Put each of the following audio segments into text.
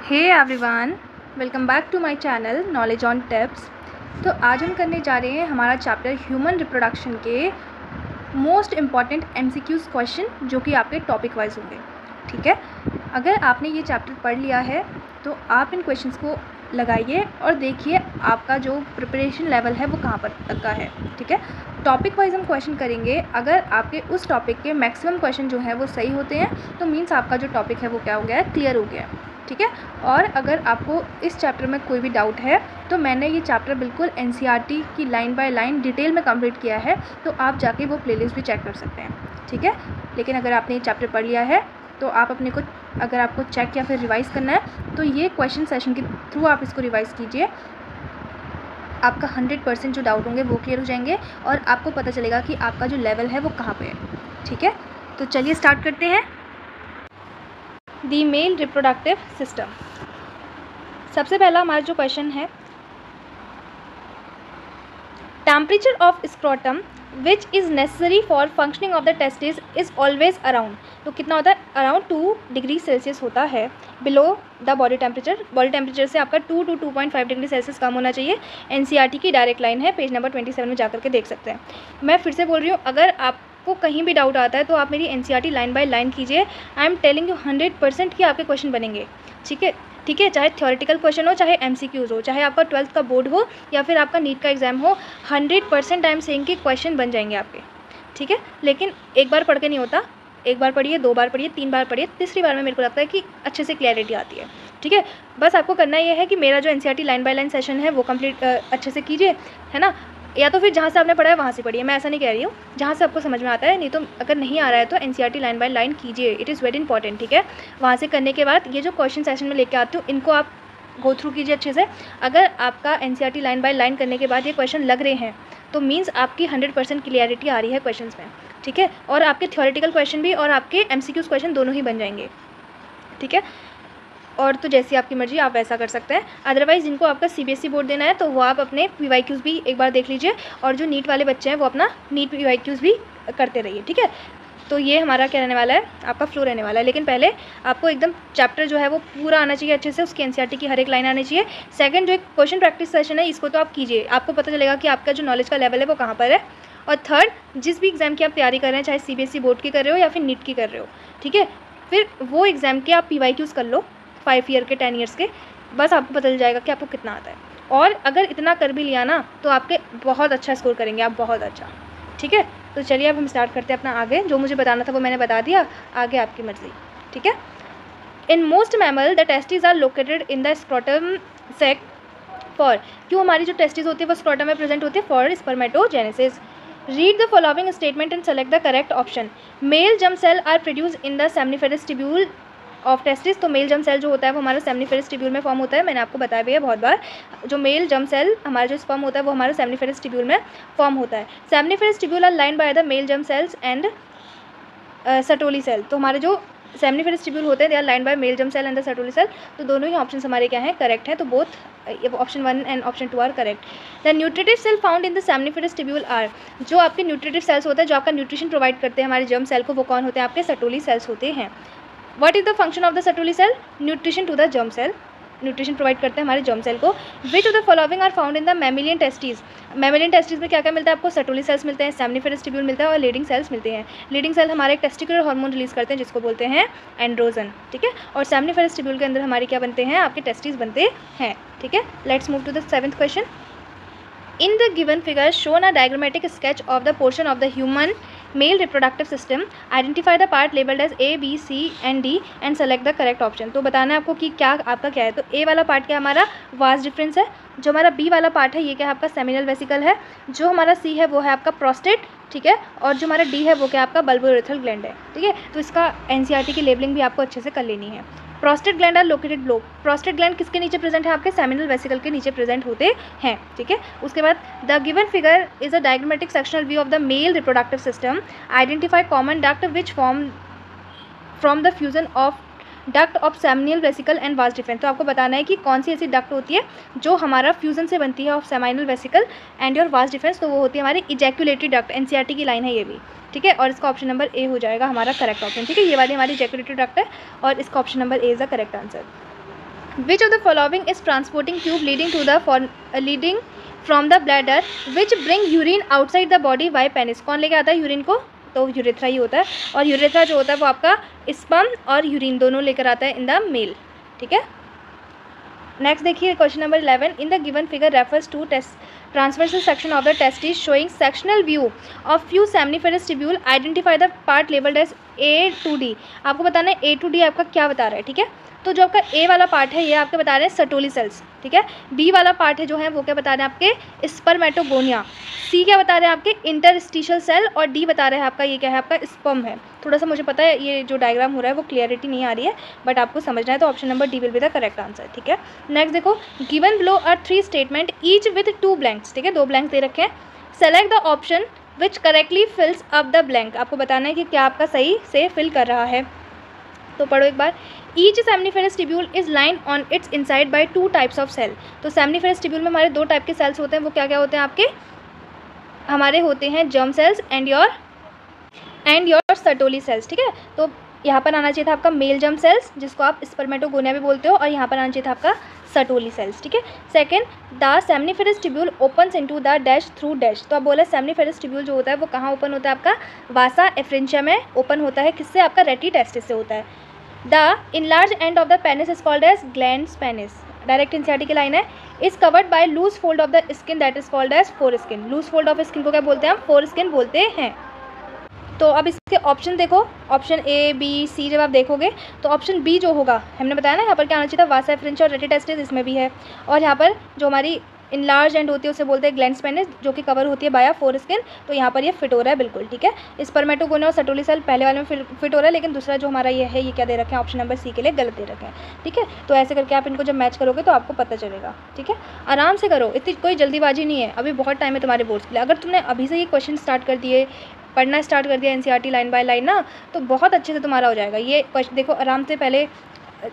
Hey everyone, welcome back to my channel knowledge on tips. तो आज हम करने जा रहे हैं हमारा चैप्टर ह्यूमन रिप्रोडक्शन के मोस्ट इम्पॉर्टेंट एमसीक्यूज़ क्वेश्चन जो कि आपके टॉपिक वाइज होंगे। ठीक है, अगर आपने ये चैप्टर पढ़ लिया है तो आप इन क्वेश्चंस को लगाइए और देखिए आपका जो प्रिपरेशन लेवल है वो कहाँ पर तक का है। ठीक है, टॉपिक वाइज हम क्वेश्चन करेंगे। अगर आपके उस टॉपिक के मैक्सिमम क्वेश्चन जो हैं वो सही होते हैं तो मीन्स आपका जो टॉपिक है वो क्या हो गया है, क्लियर हो गया है। ठीक है, और अगर आपको इस चैप्टर में कोई भी डाउट है तो मैंने ये चैप्टर बिल्कुल एनसीईआरटी की लाइन बाय लाइन डिटेल में कंप्लीट किया है, तो आप जाके वो प्लेलिस्ट भी चेक कर सकते हैं। ठीक है, लेकिन अगर आपने ये चैप्टर पढ़ लिया है तो आप अपने को, अगर आपको चेक या फिर रिवाइज़ करना है तो ये क्वेश्चन सेशन के थ्रू आप इसको रिवाइज़ कीजिए। आपका 100% जो डाउट होंगे वो क्लियर हो जाएंगे और आपको पता चलेगा कि आपका जो लेवल है वो कहाँ पे है। ठीक है, तो चलिए स्टार्ट करते हैं। दी मेल रिप्रोडक्टिव सिस्टम। सबसे पहला हमारा जो क्वेश्चन है, temperature of scrotum which is necessary for functioning of the testis is always around. तो कितना होता है, अराउंड 2 डिग्री सेल्सियस होता है below the body temperature. Body temperature से आपका 2 to 2.5 डिग्री सेल्सियस कम होना चाहिए। एनसीईआरटी की डायरेक्ट लाइन है, पेज नंबर 27 में जाकर के देख सकते हैं। मैं फिर से बोल रही हूँ, अगर आपको कहीं भी डाउट आता है तो आप मेरी एनसीईआरटी लाइन बाय लाइन कीजिए। आई एम टेलिंग यू 100% कि आपके क्वेश्चन बनेंगे। ठीक है, चाहे थ्योरेटिकल क्वेश्चन हो, चाहे एमसीक्यूज़ हो, चाहे आपका 12th का बोर्ड हो या फिर आपका नीट का एग्जाम हो, 100% आई एम सेइंग कि क्वेश्चन बन जाएंगे आपके। ठीक है, लेकिन एक बार पढ़ के नहीं होता, एक बार पढ़िए, 2 बार पढ़िए, 3 बार पढ़िए, तीसरी बार में मेरे को लगता है कि अच्छे से क्लैरिटी आती है। ठीक है, बस आपको करना ये है कि मेरा जो NCERT line by line session है वो कंप्लीट अच्छे से कीजिए, है ना। या तो फिर जहाँ से आपने पढ़ा है वहाँ से पढ़िए, मैं ऐसा नहीं कह रही हूँ, जहाँ से आपको समझ में आता है। नहीं तो अगर नहीं आ रहा है तो एनसीईआरटी लाइन बाय लाइन कीजिए, इट इज़ वेरी इंपॉर्टेंट। ठीक है, वहाँ से करने के बाद ये जो क्वेश्चन सेशन में लेके आती हूँ इनको आप गो थ्रू कीजिए अच्छे से। अगर आपका एनसीईआरटी लाइन बाय लाइन करने के बाद ये क्वेश्चन लग रहे हैं तो मीन्स आपकी 100% क्लियरिटी आ रही है क्वेश्चंस में। ठीक है, और आपके थ्योरेटिकल क्वेश्चन भी और आपके एमसीक्यूज़ क्वेश्चन दोनों ही बन जाएंगे। ठीक है, और तो जैसी आपकी मर्ज़ी आप वैसा कर सकते हैं। अदरवाइज़ जिनको आपका सीबीएसई बोर्ड देना है तो वो आप अपने पीवाईक्यूज़ भी एक बार देख लीजिए, और जो नीट वाले बच्चे हैं वो अपना नीट पीवाईक्यूज़ भी करते रहिए। ठीक है, तो ये हमारा क्या रहने वाला है, आपका फ्लो रहने वाला है। लेकिन पहले आपको एकदम चैप्टर जो है वो पूरा आना चाहिए अच्छे से, उसकी एनसीईआरटी की हर एक लाइन आनी चाहिए। सेकंड जो एक क्वेश्चन प्रैक्टिस सेशन है इसको तो आप कीजिए, आपको पता चलेगा कि आपका जो नॉलेज का लेवल है वो कहाँ पर है। और थर्ड, जिस भी एग्ज़ाम की आप तैयारी कर रहे हैं, चाहे सीबीएसई बोर्ड की कर रहे हो या फिर नीट की कर रहे हो, ठीक है, फिर वो एग्ज़ाम के आप पीवाईक्यूज़ कर लो 5 ईयर के, 10 ईयर्स के, बस आपको पता चल जाएगा कि आपको कितना आता है। और अगर इतना कर भी लिया ना तो आपके बहुत अच्छा स्कोर करेंगे आप, बहुत अच्छा। ठीक है, तो चलिए अब हम स्टार्ट करते हैं अपना आगे। जो मुझे बताना था वो मैंने बता दिया, आगे आपकी मर्जी। ठीक है, in most mammal the testis are located in the scrotum sac for. क्यों हमारी जो टेस्टिस होती है वो स्क्रोटम में प्रेजेंट होती है? For spermatogenesis. Read the following statement and select the correct option. Male germ cell are produce in the seminiferous tubule of testis. तो मेल जर्म सेल जो होता है वो हमारा सेमनिफेरस ट्यूब्यूल में फॉर्म होता है, मैंने आपको बताया भी है बहुत बार। जो मेल जर्म सेल हमारा जो स्पर्म होता है वो हमारा सेमनिफेरस ट्यूब्यूल में फॉर्म होता है। Seminiferous tubule are lined by the male germ cells and Sertoli cell. तो हमारे जो सेमनिफेरस ट्यूब्यूल होते हैं they are lined by male germ cell and the Sertoli cell. तो दोनों ही ऑप्शन हमारे क्या हैं, करेक्ट है। तो both option 1 and option 2 are correct. The nutritive cell found in the seminiferous tubule are. जो आपके न्यूट्रिटिव सेल्स होते हैं जो आपका न्यूट्रिशन प्रोवाइड करते हैं हमारे जर्म सेल को, वो कौन होते हैं? आपके सर्टोली सेल्स होते हैं। What is the function of the Sertoli cell? Nutrition to the germ cell. Nutrition provide करते हैं हमारे जर्म सेल को। Which of the following are found in the mammalian testis. Mammalian testis में क्या क्या मिलता है आपको? सर्टोली सेल्स मिलते हैं, सेमनिफेरस ट्यूब्यूल मिलता है और लीडिंग सेल्स मिलते हैं। लीडिंग सेल हमारे एक टेस्टिकुलर हार्मोन रिलीज करते हैं जिसको बोलते हैं एंड्रोजन। ठीक है, और सेमनिफेरस ट्यूब्यूल के अंदर हमारे क्या बनते हैं? आपके टेस्टिस बनते हैं। ठीक है, let's move to the 7th question. In the given figure, shown a diagrammatic sketch of the portion of the human male reproductive system. Identify the part labeled as A, B, C and D and select the correct option. तो बताना है आपको कि क्या आपका क्या है। तो A वाला पार्ट क्या हमारा वास डिफरेंस है, जो हमारा B वाला पार्ट है ये क्या है आपका सेमिनल वेसिकल है, जो हमारा C है वो है आपका प्रोस्टेट। ठीक है, और जो हमारा D है वो क्या आपका बल्बोरेथल ग्लैंड है। ठीक है, तो इसका एनसीईआरटी की लेबलिंग भी आपको अच्छे से कर लेनी है। Prostate gland are located below. Prostate gland किसके नीचे प्रेजेंट है? आपके सेमिनल वेसिकल के नीचे प्रेजेंट होते हैं। ठीक है, उसके बाद the given figure is a diagrammatic sectional view of the male reproductive system. Identify common duct which form from the fusion of duct of seminal vesicle and वास डिफरेंस। तो आपको बताना है कि कौन सी ऐसी डक्ट होती है जो हमारा फ्यूजन से बनती है of seminal vesicle and your वास डिफरेंस। तो वो होती है हमारी इजैक्यूलेटरी डक्ट। एनसीईआरटी की लाइन है ये भी। ठीक है, और इसका ऑप्शन नंबर ए हो जाएगा हमारा करेक्ट ऑप्शन। ठीक है, ये वाली हमारी इजैक्यूलेटरी डक्ट है और इसका option number A is the correct answer. Which of the following is transporting tube leading from the bladder which bring urine outside the body by penis. कौन लेके आता है यूरिन को? तो यूरेथ्रा ही होता है, और यूरेथ्रा जो होता है वो आपका स्पर्म और यूरिन दोनों लेकर आता है इन द मेल। ठीक है, नेक्स्ट देखिए question number 11, in the given figure refers to transversal section of the testis showing sectional view of few seminiferous tubule, identify the part labelled as A to D। आपको बताना है A to D आपका क्या बता रहा है। ठीक है, तो जो आपका A वाला पार्ट है ये आपके बता रहे हैं सर्टोली सेल्स। ठीक है, B वाला पार्ट है जो है वो क्या बता रहे हैं आपके स्पर्मेटोगोनिया, C क्या बता रहे हैं आपके इंटरस्टिशियल सेल, और D बता रहे हैं आपका ये क्या है आपका स्पर्म है। थोड़ा सा मुझे पता है ये जो डायग्राम हो रहा है वो क्लियरिटी नहीं आ रही है, बट आपको समझना है, तो option number D will be the correct answer. ठीक है, नेक्स्ट देखो, given below are 3 statement each with 2 blanks. ठीक है, 2 ब्लैंक्स दे रखे हैं, select the option which correctly fills up the blank. आपको बताना है कि क्या आपका सही से फिल कर रहा है। तो पढ़ो एक बार, each seminiferous tubule is line on its inside by 2 types of cell. तो सेमनिफेरस ट्यूब्यूल में हमारे 2 टाइप के सेल्स होते हैं, वो क्या क्या होते हैं आपके? हमारे होते हैं germ cells and your Sertoli cells. ठीक है, तो यहाँ पर आना चाहिए था आपका मेल जर्म सेल्स जिसको आप स्पर्मेटोगोनिया भी बोलते हो, और यहाँ पर आना चाहिए था आपका सर्टोली सेल्स। ठीक है, second, the seminiferous tubule opens into the dash through dash. तो आप बोला सेमनिफेरस ट्यूब्यूल जो होता है वो कहाँ ओपन होता है आपका? वासा एफ्रेंशिया में ओपन होता है। किससे? आपका रेटी टेस्टिस से होता है। The enlarge end of the penis is called as glands penis. Direct NCERT की लाइन है, is covered by loose fold of the skin that is called as foreskin. Loose fold of skin को क्या बोलते हैं हम? Four skin बोलते हैं। तो अब इसके ऑप्शन देखो, ऑप्शन A, B, C जब आप देखोगे तो ऑप्शन B जो होगा, हमने बताया ना यहाँ पर क्या आना चाहिए था? वासा एफ्रेंशिया और रेटी टेस्टिस, इसमें भी है। और यहाँ पर जो हमारी इनलार्ज एंड होती है उसे बोलते हैं ग्लैंड्स पेनिस, जो कि कवर होती है बाया फोर स्किन। तो यहाँ पर ये फिट हो रहा है बिल्कुल। ठीक है, स्पर्मेटोगोनिया और सर्टोली सेल पहले वाले में फिट हो रहा है, लेकिन दूसरा जो हमारा ये है ये क्या दे रखे हैं? ऑप्शन नंबर C के लिए गलत दे रखे हैं। ठीक है, तो ऐसे करके आप इनको जब मैच करोगे तो आपको पता चलेगा। ठीक है, आराम से करो, इतनी कोई जल्दीबाजी नहीं है, अभी बहुत टाइम है तुम्हारे बोर्ड्स के लिए। अगर तुमने अभी से ये क्वेश्चन स्टार्ट कर दिए, पढ़ना स्टार्ट कर दिया एनसीईआरटी लाइन बाय लाइन ना, तो बहुत अच्छे से तुम्हारा हो जाएगा। ये देखो, आराम से पहले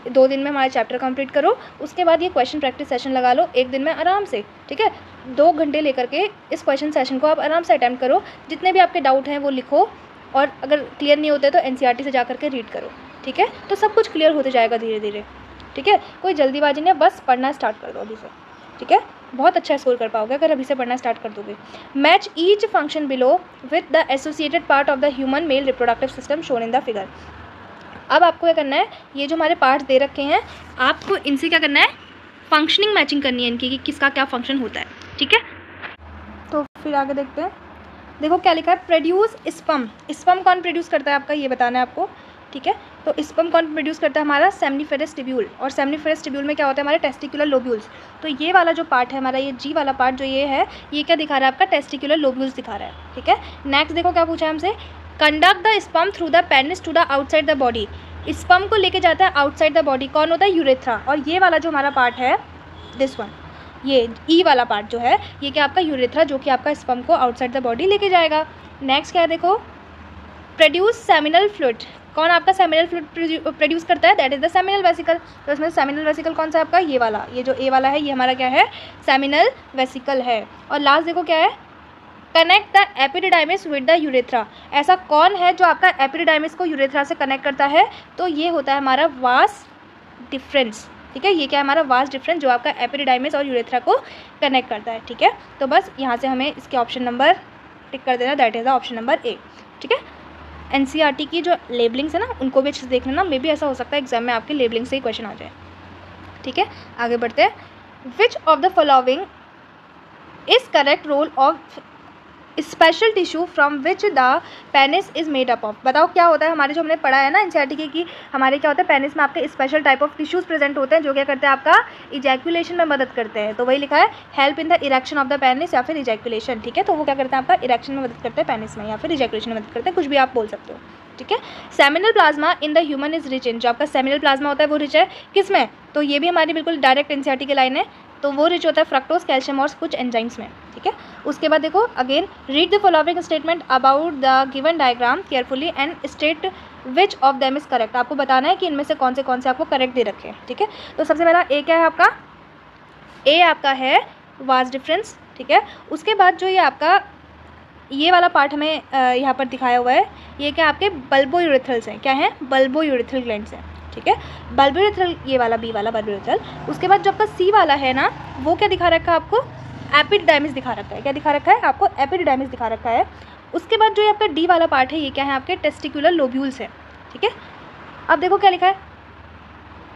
2 दिन में हमारा चैप्टर कंप्लीट करो, उसके बाद ये क्वेश्चन प्रैक्टिस सेशन लगा लो 1 दिन में आराम से। ठीक है, 2 घंटे लेकर के इस क्वेश्चन सेशन को आप आराम से अटैम्प्ट करो, जितने भी आपके डाउट हैं वो लिखो, और अगर क्लियर नहीं होते तो एनसीईआरटी से जा करके रीड करो। ठीक है, तो सब कुछ क्लियर होते जाएगा धीरे धीरे। ठीक है, कोई जल्दीबाजी नहीं है, बस पढ़ना स्टार्ट कर दो अभी से। ठीक है, बहुत अच्छा स्कोर कर पाओगे अगर अभी से पढ़ना स्टार्ट कर दोगे। Match each function below with the associated part of the human male reproductive system shown in the figure. अब आपको क्या करना है, ये जो हमारे पार्ट्स दे रखे हैं आपको इनसे क्या करना है? फंक्शनिंग मैचिंग करनी है इनकी कि किसका क्या फंक्शन होता है। ठीक है, तो फिर आगे देखते हैं। देखो क्या लिखा है, प्रोड्यूस स्पर्म। स्पर्म कौन प्रोड्यूस करता है आपका, ये बताना है आपको। ठीक है, तो स्पर्म कौन प्रोड्यूस करता है? हमारा सेमनिफेरस ट्यूब्यूल, और सेमनिफेरस ट्यूब्यूल में क्या होता है? हमारे टेस्टिकुलर लोब्यूल्स। तो ये वाला जो पार्ट है हमारा, ये जी वाला पार्ट जो ये है, ये क्या दिखा रहा है आपका? टेस्टिकुलर लोब्यूल्स दिखा रहा है। ठीक है, नेक्स्ट देखो क्या पूछा है हमसे, conduct the sperm through the penis to the outside the body. Sperm को लेके जाता है आउटसाइड द बॉडी, कौन होता है? यूरेथ्रा। और ये वाला जो हमारा पार्ट है, दिस वन, ये ई वाला पार्ट जो है, ये क्या आपका? यूरेथ्रा, जो कि आपका स्पर्म को आउटसाइड द बॉडी लेके जाएगा। नेक्स्ट क्या है देखो, प्रोड्यूस सेमिनल फ्लूइड। कौन आपका सेमिनल फ्लूइड प्रोड्यूस करता है? That is the seminal vesicle. तो इसमें सेमिनल वेसिकल कौन सा है आपका? ये वाला, ये जो ए वाला है ये हमारा क्या है? सेमिनल वेसिकल है। और लास्ट देखो क्या है, connect the epididymis with the urethra. ऐसा कौन है जो आपका एपिडिडाइमिस को यूरेथ्रा से कनेक्ट करता है? तो ये होता है हमारा वास डिफरेंस। ठीक है, ये क्या है? हमारा वास डिफरेंस जो आपका एपिडिडाइमिस और यूरेथ्रा को कनेक्ट करता है। ठीक है, तो बस यहाँ से हमें इसके ऑप्शन नंबर टिक कर देना, that is the option number A। ठीक है, एनसीईआरटी की जो लेबलिंग्स है ना उनको भी अच्छे से देख लेना, मे भी ऐसा हो सकता है एग्जाम में आपके लेबलिंग से ही क्वेश्चन आ जाए। ठीक है, आगे बढ़ते हैं। Which of the following is correct role of special tissue from which the penis is made up of. बताओ क्या होता है? हमारे जो हमने पढ़ा है ना एनसीईआरटी की कि हमारे क्या होता है, पेनिस में आपके special type of tissues present होते हैं जो क्या करते हैं? आपका इजैकुलेशन में मदद करते हैं। तो वही लिखा है, help in the erection of the penis या फिर इजैकुलेशन। ठीक है, तो वो क्या करते हैं? आपका इरेक्शन में मदद करते हैं पेनिस में, या फिर इजैकुलेशन में मदद करते हैं, कुछ भी आप बोल सकते हो। ठीक है, seminal plasma in the human is rich in. जो आपका सेमिनल प्लाज्मा होता है वो रिच है किस में? तो ये भी हमारी बिल्कुल डायरेक्ट एनसीईआरटी की लाइन है, तो वो रिच होता है फ्रक्टोज, कैल्शियम और कुछ एंजाइम्स में। ठीक है, उसके बाद देखो again, read the following statement about the given diagram carefully and state which of them is correct. आपको बताना है कि इनमें से कौन से आपको करेक्ट दे रखे हैं। ठीक है, तो सबसे पहला ए क्या है आपका? ए आपका है वास डिफरेंस। ठीक है, उसके बाद जो ये आपका ये वाला पार्ट हमें यहाँ पर दिखाया हुआ है, ये क्या आपके बल्बो यूरेथ्रल्स हैं। क्या है? बल्बो यूरेथ्रल ग्लैंड्स हैं। ठीक है, बल्ब यूरेथ्रल ये वाला बी वाला बल्ब यूरेथ्रल। उसके बाद जो आपका सी वाला है ना, वो क्या दिखा रखा है आपको, एपिडिडाइमिस दिखा रखा है। क्या दिखा रखा है आपको, एपिडिडाइमिस दिखा रखा है। उसके बाद जो ये आपका डी वाला पार्ट है, ये क्या है आपके टेस्टिकुलर लोब्यूल्स है। ठीक है, अब देखो क्या लिखा है,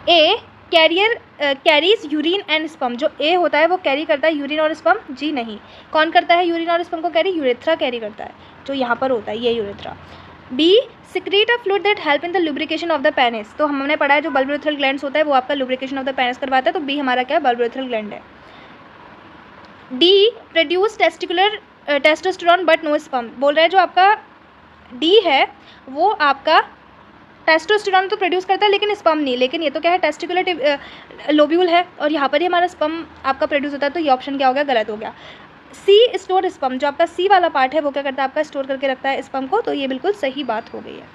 ए कैरीज यूरिन एंड स्पर्म। जो ए होता है वो कैरी करता है यूरिन और स्पर्म, जी नहीं। कौन करता है यूरिन और स्पर्म को कैरी, यूरेथ्रा कैरी करता है, जो यहाँ पर होता है ये urethra. B secrete a fluid that help in the lubrication of the penis. तो हमने पढ़ा है जो बल्ब यूरेथ्रल ग्लैंड्स होता है वो आपका लुब्रिकेशन ऑफ द पेनिस करवाता है, तो बी हमारा क्या है, बल्ब यूरेथ्रल ग्लैंड है। D produce testosterone but no sperm. बोल रहा है जो आपका डी है वो आपका टेस्टोस्टेरोन तो प्रोड्यूस करता है लेकिन स्पर्म नहीं, लेकिन ये तो क्या है, टेस्टिकुलर लोब्यूल है और यहाँ पर ही हमारा स्पर्म आपका प्रोड्यूस होता है, तो ये ऑप्शन क्या हो गया, गलत हो गया। सी स्टोर स्पर्म, जो आपका सी वाला पार्ट है वो क्या करता है, आपका स्टोर करके रखता है स्पर्म को, तो ये बिल्कुल सही बात हो गई है।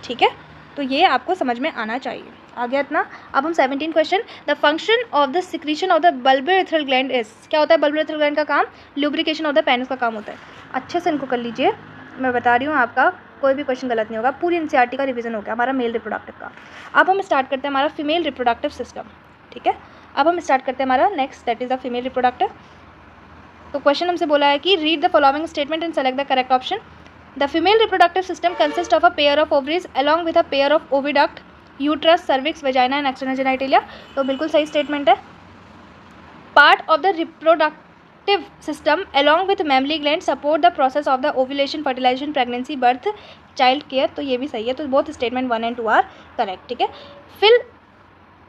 ठीक है, तो ये आपको समझ में आना चाहिए। आ गया इतना। अब हम 17 question, the function of the secretion of the bulb urethral gland is. क्या होता है बल्ब यूरेथ्रल ग्लैंड का काम, लुब्रिकेशन ऑफ द पेनिस का काम होता है। अच्छे से इनको कर लीजिए, मैं बता रही हूँ आपका कोई भी क्वेश्चन गलत नहीं होगा। पूरी एनसीईआरटी का रिवीजन हो गया हमारा मेल रिप्रोडक्टिव का। अब हम स्टार्ट करते हैं हमारा फीमेल रिप्रोडक्टिव सिस्टम। ठीक है, अब हम स्टार्ट करते हैं हमारा next, that is the female reproductive. तो क्वेश्चन हमसे बोला है कि read the following statement and select the correct option. The female reproductive system consist of a pair of ovaries along with a pair of oviduct, uterus, cervix, vagina and external genitalia. तो बिल्कुल सही statement है। Part of the reproductive system along with mammary gland support the process of the ovulation, fertilization, pregnancy, birth, child care. तो ये भी सही है, तो both statement 1 and 2 are correct. ठीक है, fill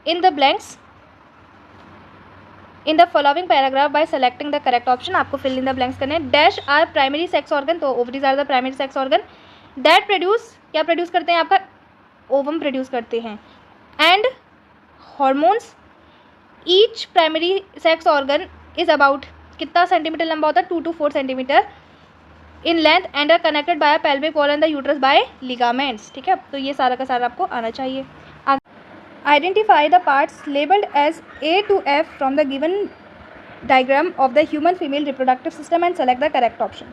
in the blanks in the following paragraph by selecting the correct option. आपको fill in the blanks करने हैं। Dash are primary sex organ, तो ovaries are the primary sex organ. That produce, क्या produce करते हैं, आपका ovum produce करते हैं। And hormones, each primary sex organ is about, कितना सेंटीमीटर लंबा होता है, 2 to 4 centimetre in length and are connected by pelvic wall and the uterus by ligaments. ठीक है, तो ये सारा का सारा आपको आना चाहिए। Identify the parts labeled as A to F from the given diagram of the human female reproductive system and select the correct option।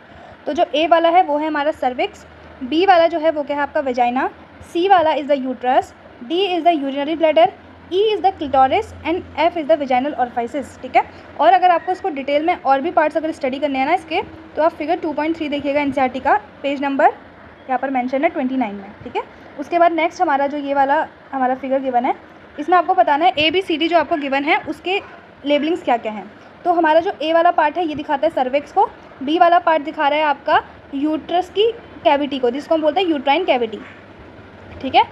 तो जो A वाला है वो है हमारा सर्विक्स, B वाला जो है वो क्या है आपका वेजाइना, C वाला is the uterus, D is the urinary bladder, E is the clitoris and F is the vaginal orifice. ठीक है, और अगर आपको इसको डिटेल में और भी पार्ट्स अगर स्टडी करने हैं ना इसके, तो आप फिगर 2.3 देखिएगा एनसीईआरटी का, पेज नंबर यहाँ पर मेंशन है 29 में। ठीक है, उसके बाद नेक्स्ट हमारा जो ये वाला हमारा फिगर गिवन है, इसमें आपको बताना है ABCD जो आपको गिवन है उसके लेबलिंग्स क्या क्या हैं। तो हमारा जो A वाला पार्ट है ये दिखाता है सर्विक्स को, B वाला पार्ट दिखा रहा है आपका यूट्रस की कैविटी को, जिसको हम बोलते हैं यूट्राइन कैविटी। ठीक है,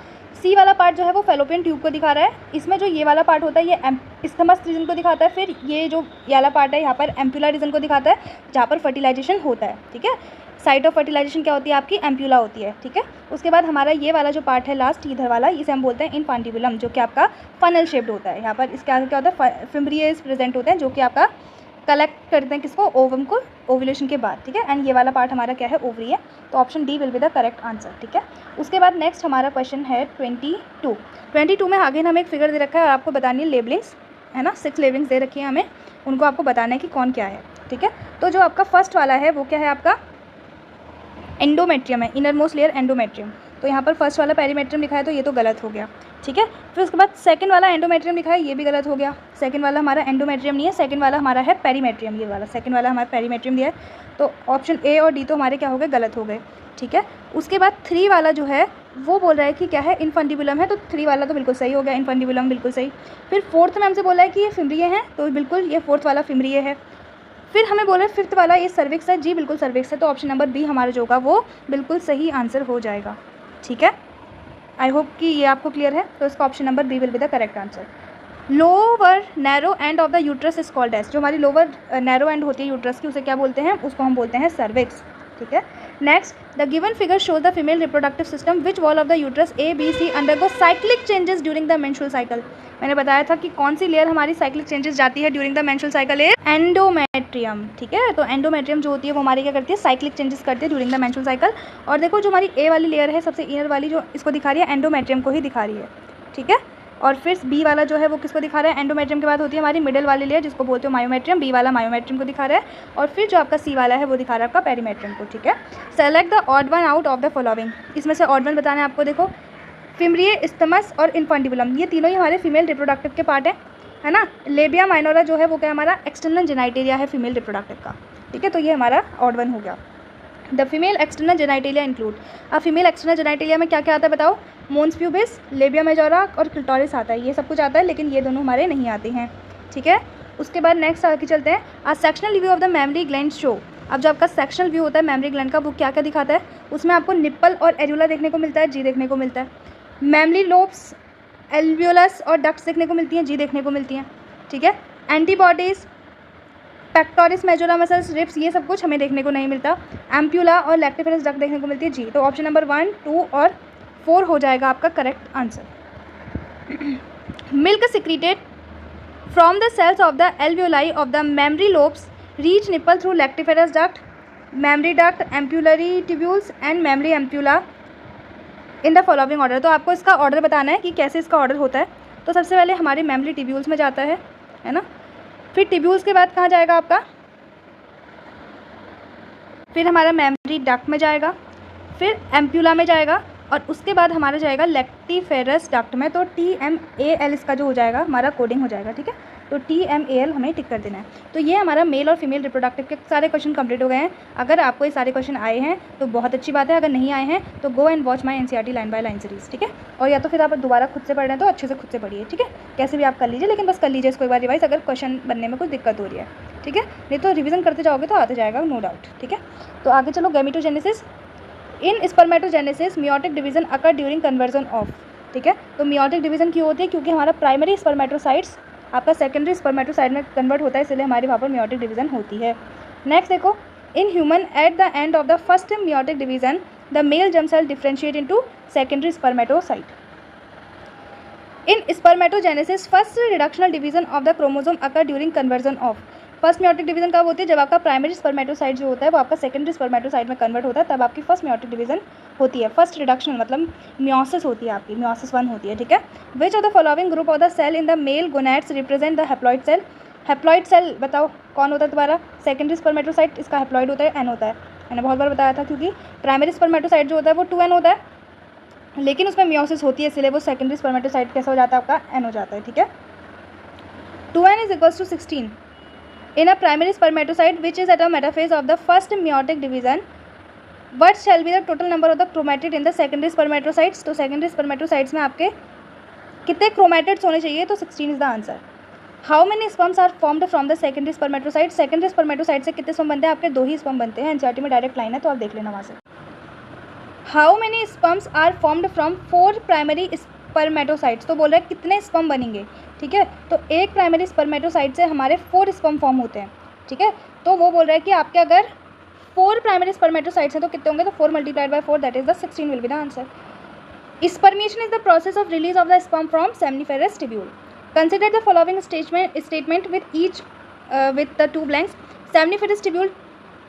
C वाला पार्ट जो है वो फेलोपियन ट्यूब को दिखा रहा है। इसमें जो ये वाला पार्ट होता है ये इस्थमस रीजन को दिखाता है। फिर ये जो वाला पार्ट है यहाँ पर एम्प्यूला रीजन को दिखाता है, जहाँ पर फर्टिलाइजेशन होता है। ठीक है, साइट ऑफ फर्टिलाइजेशन क्या होती है आपकी, एम्प्यूला होती है। ठीक है, उसके बाद हमारा ये वाला जो पार्ट है लास्ट इधर वाला, इसे हम बोलते हैं इनफांटिबुलम, जो कि आपका फनल शेप्ड होता है। यहाँ पर इसके आगे क्या होता है, फिम्ब्रियस प्रेजेंट होते हैं, जो कि आपका कलेक्ट करते हैं किसको, ओवम को, ओव्यूलेशन के बाद। ठीक है, एंड ये वाला पार्ट हमारा क्या है, ओवरी है। तो option D will be the correct answer. ठीक है, उसके बाद नेक्स्ट हमारा क्वेश्चन है 22 में आगे हमें एक फिगर दे रखा है और आपको बतानी है लेबलिंग्स, है ना, 6 लेबलिंग्स दे रखी है हमें, उनको आपको बताना है कि कौन क्या है। ठीक है, तो जो आपका फर्स्ट वाला है वो क्या है आपका एंडोमेट्रियम है, इनर मोस्ट लेयर एंडोमेट्रियम। तो यहाँ पर फर्स्ट वाला पेरीमेट्रियम लिखा है, तो ये तो गलत हो गया। ठीक है, फिर उसके बाद सेकंड वाला एंडोमेट्रियम लिखा है, ये भी गलत हो गया। सेकंड वाला हमारा एंडोमेट्रियम नहीं है, सेकंड वाला हमारा है पेरीमेट्रियम। ये वाला सेकंड वाला हमारा पेरीमेट्रियम दिया है, तो ऑप्शन ए और डी तो हमारे क्या हो गए, गलत हो गए। ठीक है, उसके बाद 3 वाला जो है वो बोल रहा है कि क्या है, इनफंडिबुलम है, तो 3 वाला तो बिल्कुल सही हो गया, इनफंडिबुलम बिल्कुल सही। फिर फोर्थ में हमसे बोला है कि ये फिम्ब्रिये हैं, तो बिल्कुल ये फोर्थ वाला फिम्ब्रिये है। फिर हमें बोला है फिफ्थ वाला ये सर्विक्स है, जी बिल्कुल सर्विक्स है, तो ऑप्शन नंबर बी हमारा जो होगा वो बिल्कुल सही आंसर हो जाएगा। ठीक है, आई होप कि ये आपको क्लियर है, तो इसका option number B will be the correct answer. Lower narrow end of the uterus is called as, जो हमारी लोअर नैरो एंड होती है यूट्रस की, उसे क्या बोलते हैं, उसको हम बोलते हैं सर्विक्स। ठीक है, next the given figure shows the female reproductive system which wall of the uterus A, B, C undergo cyclic changes during the menstrual cycle. मैंने बताया था कि कौन सी लेयर हमारी साइक्लिक चेंजेस जाती है during the menstrual cycle, endometrium. ठीक है, तो एंडोमेट्रियम जो होती है वो हमारी क्या करती है, साइक्लिक चेंजेस करती है ड्यूरिंग द मेंस्ट्रुअल साइकिल। और देखो जो हमारी ए वाली लेयर है सबसे इनर वाली, जो इसको दिखा रही है एंडोमेट्रियम को ही दिखा रही है। ठीक है, और फिर बी वाला जो है वो किसको दिखा रहा है, एंडोमेट्रियम के बाद होती है हमारी मिडिल वाली लेयर जिसको बोलते हो मायोमेट्रियम, बी वाला मायोमेट्रियम को दिखा रहा है, और फिर जो आपका सी वाला है वो दिखा रहा है आपका पेरीमेट्रियम को। ठीक है, select the odd one out of the following, इसमें से ऑड वन बताना है आपको। देखो फिमरिए, इस्थमस और इन्फंडिबुलम, ये तीनों ही हमारे फीमेल रिप्रोडक्टिव के पार्ट है ना। लेबिया माइनोरा जो है वो क्या हमारा एक्सटर्नल जेनाइटेलिया है फीमेल रिप्रोडक्टिव का, ठीक है। तो ये हमारा ऑड वन हो गया। The female external genitalia include, अब फीमेल एक्सटर्नल जेनाइटेलिया में क्या क्या आता है बताओ, मोन्स प्यूबिस, लेबिया मेजोरा और क्लिटोरिस आता है, ये सब कुछ आता है, लेकिन ये दोनों हमारे नहीं आते हैं, ठीक है। उसके बाद नेक्स्ट आगे चलते हैं, a sectional view of the mammary gland show. अब जो आपका सेक्शनल व्यू होता है मेमरी ग्लैंड का, वो क्या क्या दिखाता है, उसमें आपको निप्पल और एरुला देखने को मिलता है, जी देखने को मिलता है। मेमरी लोब्स, एल्वियोलस और डक्ट्स देखने को मिलती हैं, जी देखने को मिलती हैं, ठीक है। Antibodies, pectoris majora muscles, ribs, ये सब कुछ हमें देखने को नहीं मिलता। एम्प्यूला और लैक्टिफेरस डक्ट देखने को मिलती है, जी। तो ऑप्शन नंबर 1, 2 और 4 हो जाएगा आपका correct answer. Milk secreted from the cells of the alveoli of the mammary lobes reach nipple through lactiferous duct, mammary duct, ampullary tubules and mammary ampulla in the following order. तो आपको इसका order बताना है कि कैसे इसका order होता है। तो सबसे पहले हमारे मेमरी ट्यूब्यूल्स में जाता है ना, फिर ट्यूब्यूल्स के बाद कहाँ जाएगा आपका, फिर हमारा मेमरी डक्ट में जाएगा, फिर एम्प्यूला में जाएगा और उसके बाद हमारा जाएगा लैक्टिफेरस डक्ट में। तो TMAL इसका जो हो जाएगा हमारा कोडिंग हो जाएगा, ठीक है। तो TMAL हमें टिक कर देना है। तो ये हमारा मेल और फीमेल रिप्रोडक्टिव के सारे क्वेश्चन कंप्लीट हो गए हैं। अगर आपको ये सारे क्वेश्चन आए हैं तो बहुत अच्छी बात है, अगर नहीं आए हैं तो go and watch my NCERT line by line series, ठीक है। और या तो फिर आप दोबारा खुद से पढ़ रहे हैं तो अच्छे से खुद से पढ़िए, ठीक है। कैसे भी आप कर लीजिए, लेकिन बस कर लीजिए इसको एक बार रिवाइज, अगर क्वेश्चन बनने में कुछ दिक्कत हो रही है, ठीक है। नहीं तो रिविजन करते जाओगे तो आते जाएगा, नो डाउट, ठीक है। तो आगे चलो, gametogenesis. In spermatogenesis meiotic division occur during conversion of, ठीक है। तो मियोटिक डिवीजन क्यों होती है, क्योंकि हमारा प्राइमरी स्पर्मेटोसाइट्स आपका सेकेंडरी स्पर्मेटोसाइट में कन्वर्ट होता है, इसलिए हमारे वहाँ पर मियोटिक डिवीजन होती है। नेक्स्ट देखो, in human at the end of the first meiotic division the male germ cell differentiate into secondary spermatocyte. In spermatogenesis first reductional division of the chromosome occur during conversion of. First meiotic division कब होती है, जब आपका primary spermatocyte जो होता है वो आपका सेकेंडरी स्पर्मेटोसाइट में कन्वर्ट होता है, तब आपकी फर्स्ट मियोटिक डिवीजन होती है। फर्स्ट रिडक्शन मतलब मियोसिस होती है आपकी, मियोसिस 1 होती है, ठीक है। Which of the following group of the cell in the male gonads represent the haploid cell. Haploid cell बताओ कौन होता है तुम्हारा, सेकेंडरी स्पर्मेटोसाइट, इसका हैप्लॉइड होता है N होता है, मैंने बहुत बार बताया था, क्योंकि प्राइमरी स्पर्मेटोसाइट जो होता है वो 2N होता है, लेकिन उसमें मियोसिस होती है, इसलिए वो सेकेंडरी स्पर्मेटोसाइट कैसा हो जाता है आपका, N हो जाता है, ठीक है। 2N is equals to 16 in a primary spermatocyte which is at a metaphase of the first meiotic division. What shall be the total number of the chromatid in the secondary spermatocytes? तो secondary spermatocytes में आपके कितने chromatids होने चाहिए, तो 16 is the answer. How many sperms are formed from the secondary spermatocyte? secondary spermatocyte से कितने sperm बनते हैं आपके, 2 ही sperm बनते हैं, NCERT में डायरेक्ट लाइन है तो आप देख लेना वहाँ से। How many sperms are formed from 4 primary spermatocytes, तो बोल रहे हैं कितने स्पर्म बनेंगे, ठीक है। तो एक प्राइमरी स्पर्मेटोसाइट से हमारे 4 स्पर्म फॉर्म होते हैं, ठीक है। तो वो बोल रहा है कि आपके अगर 4 प्राइमरी स्पर्मेटोसाइट्स हैं तो कितने होंगे, तो 4 × 4 that is the 16 will be the answer. Spermiation is the process of release of the sperm from seminiferous tubule. Consider the following statement with each with the 2 blanks. Seminiferous tubule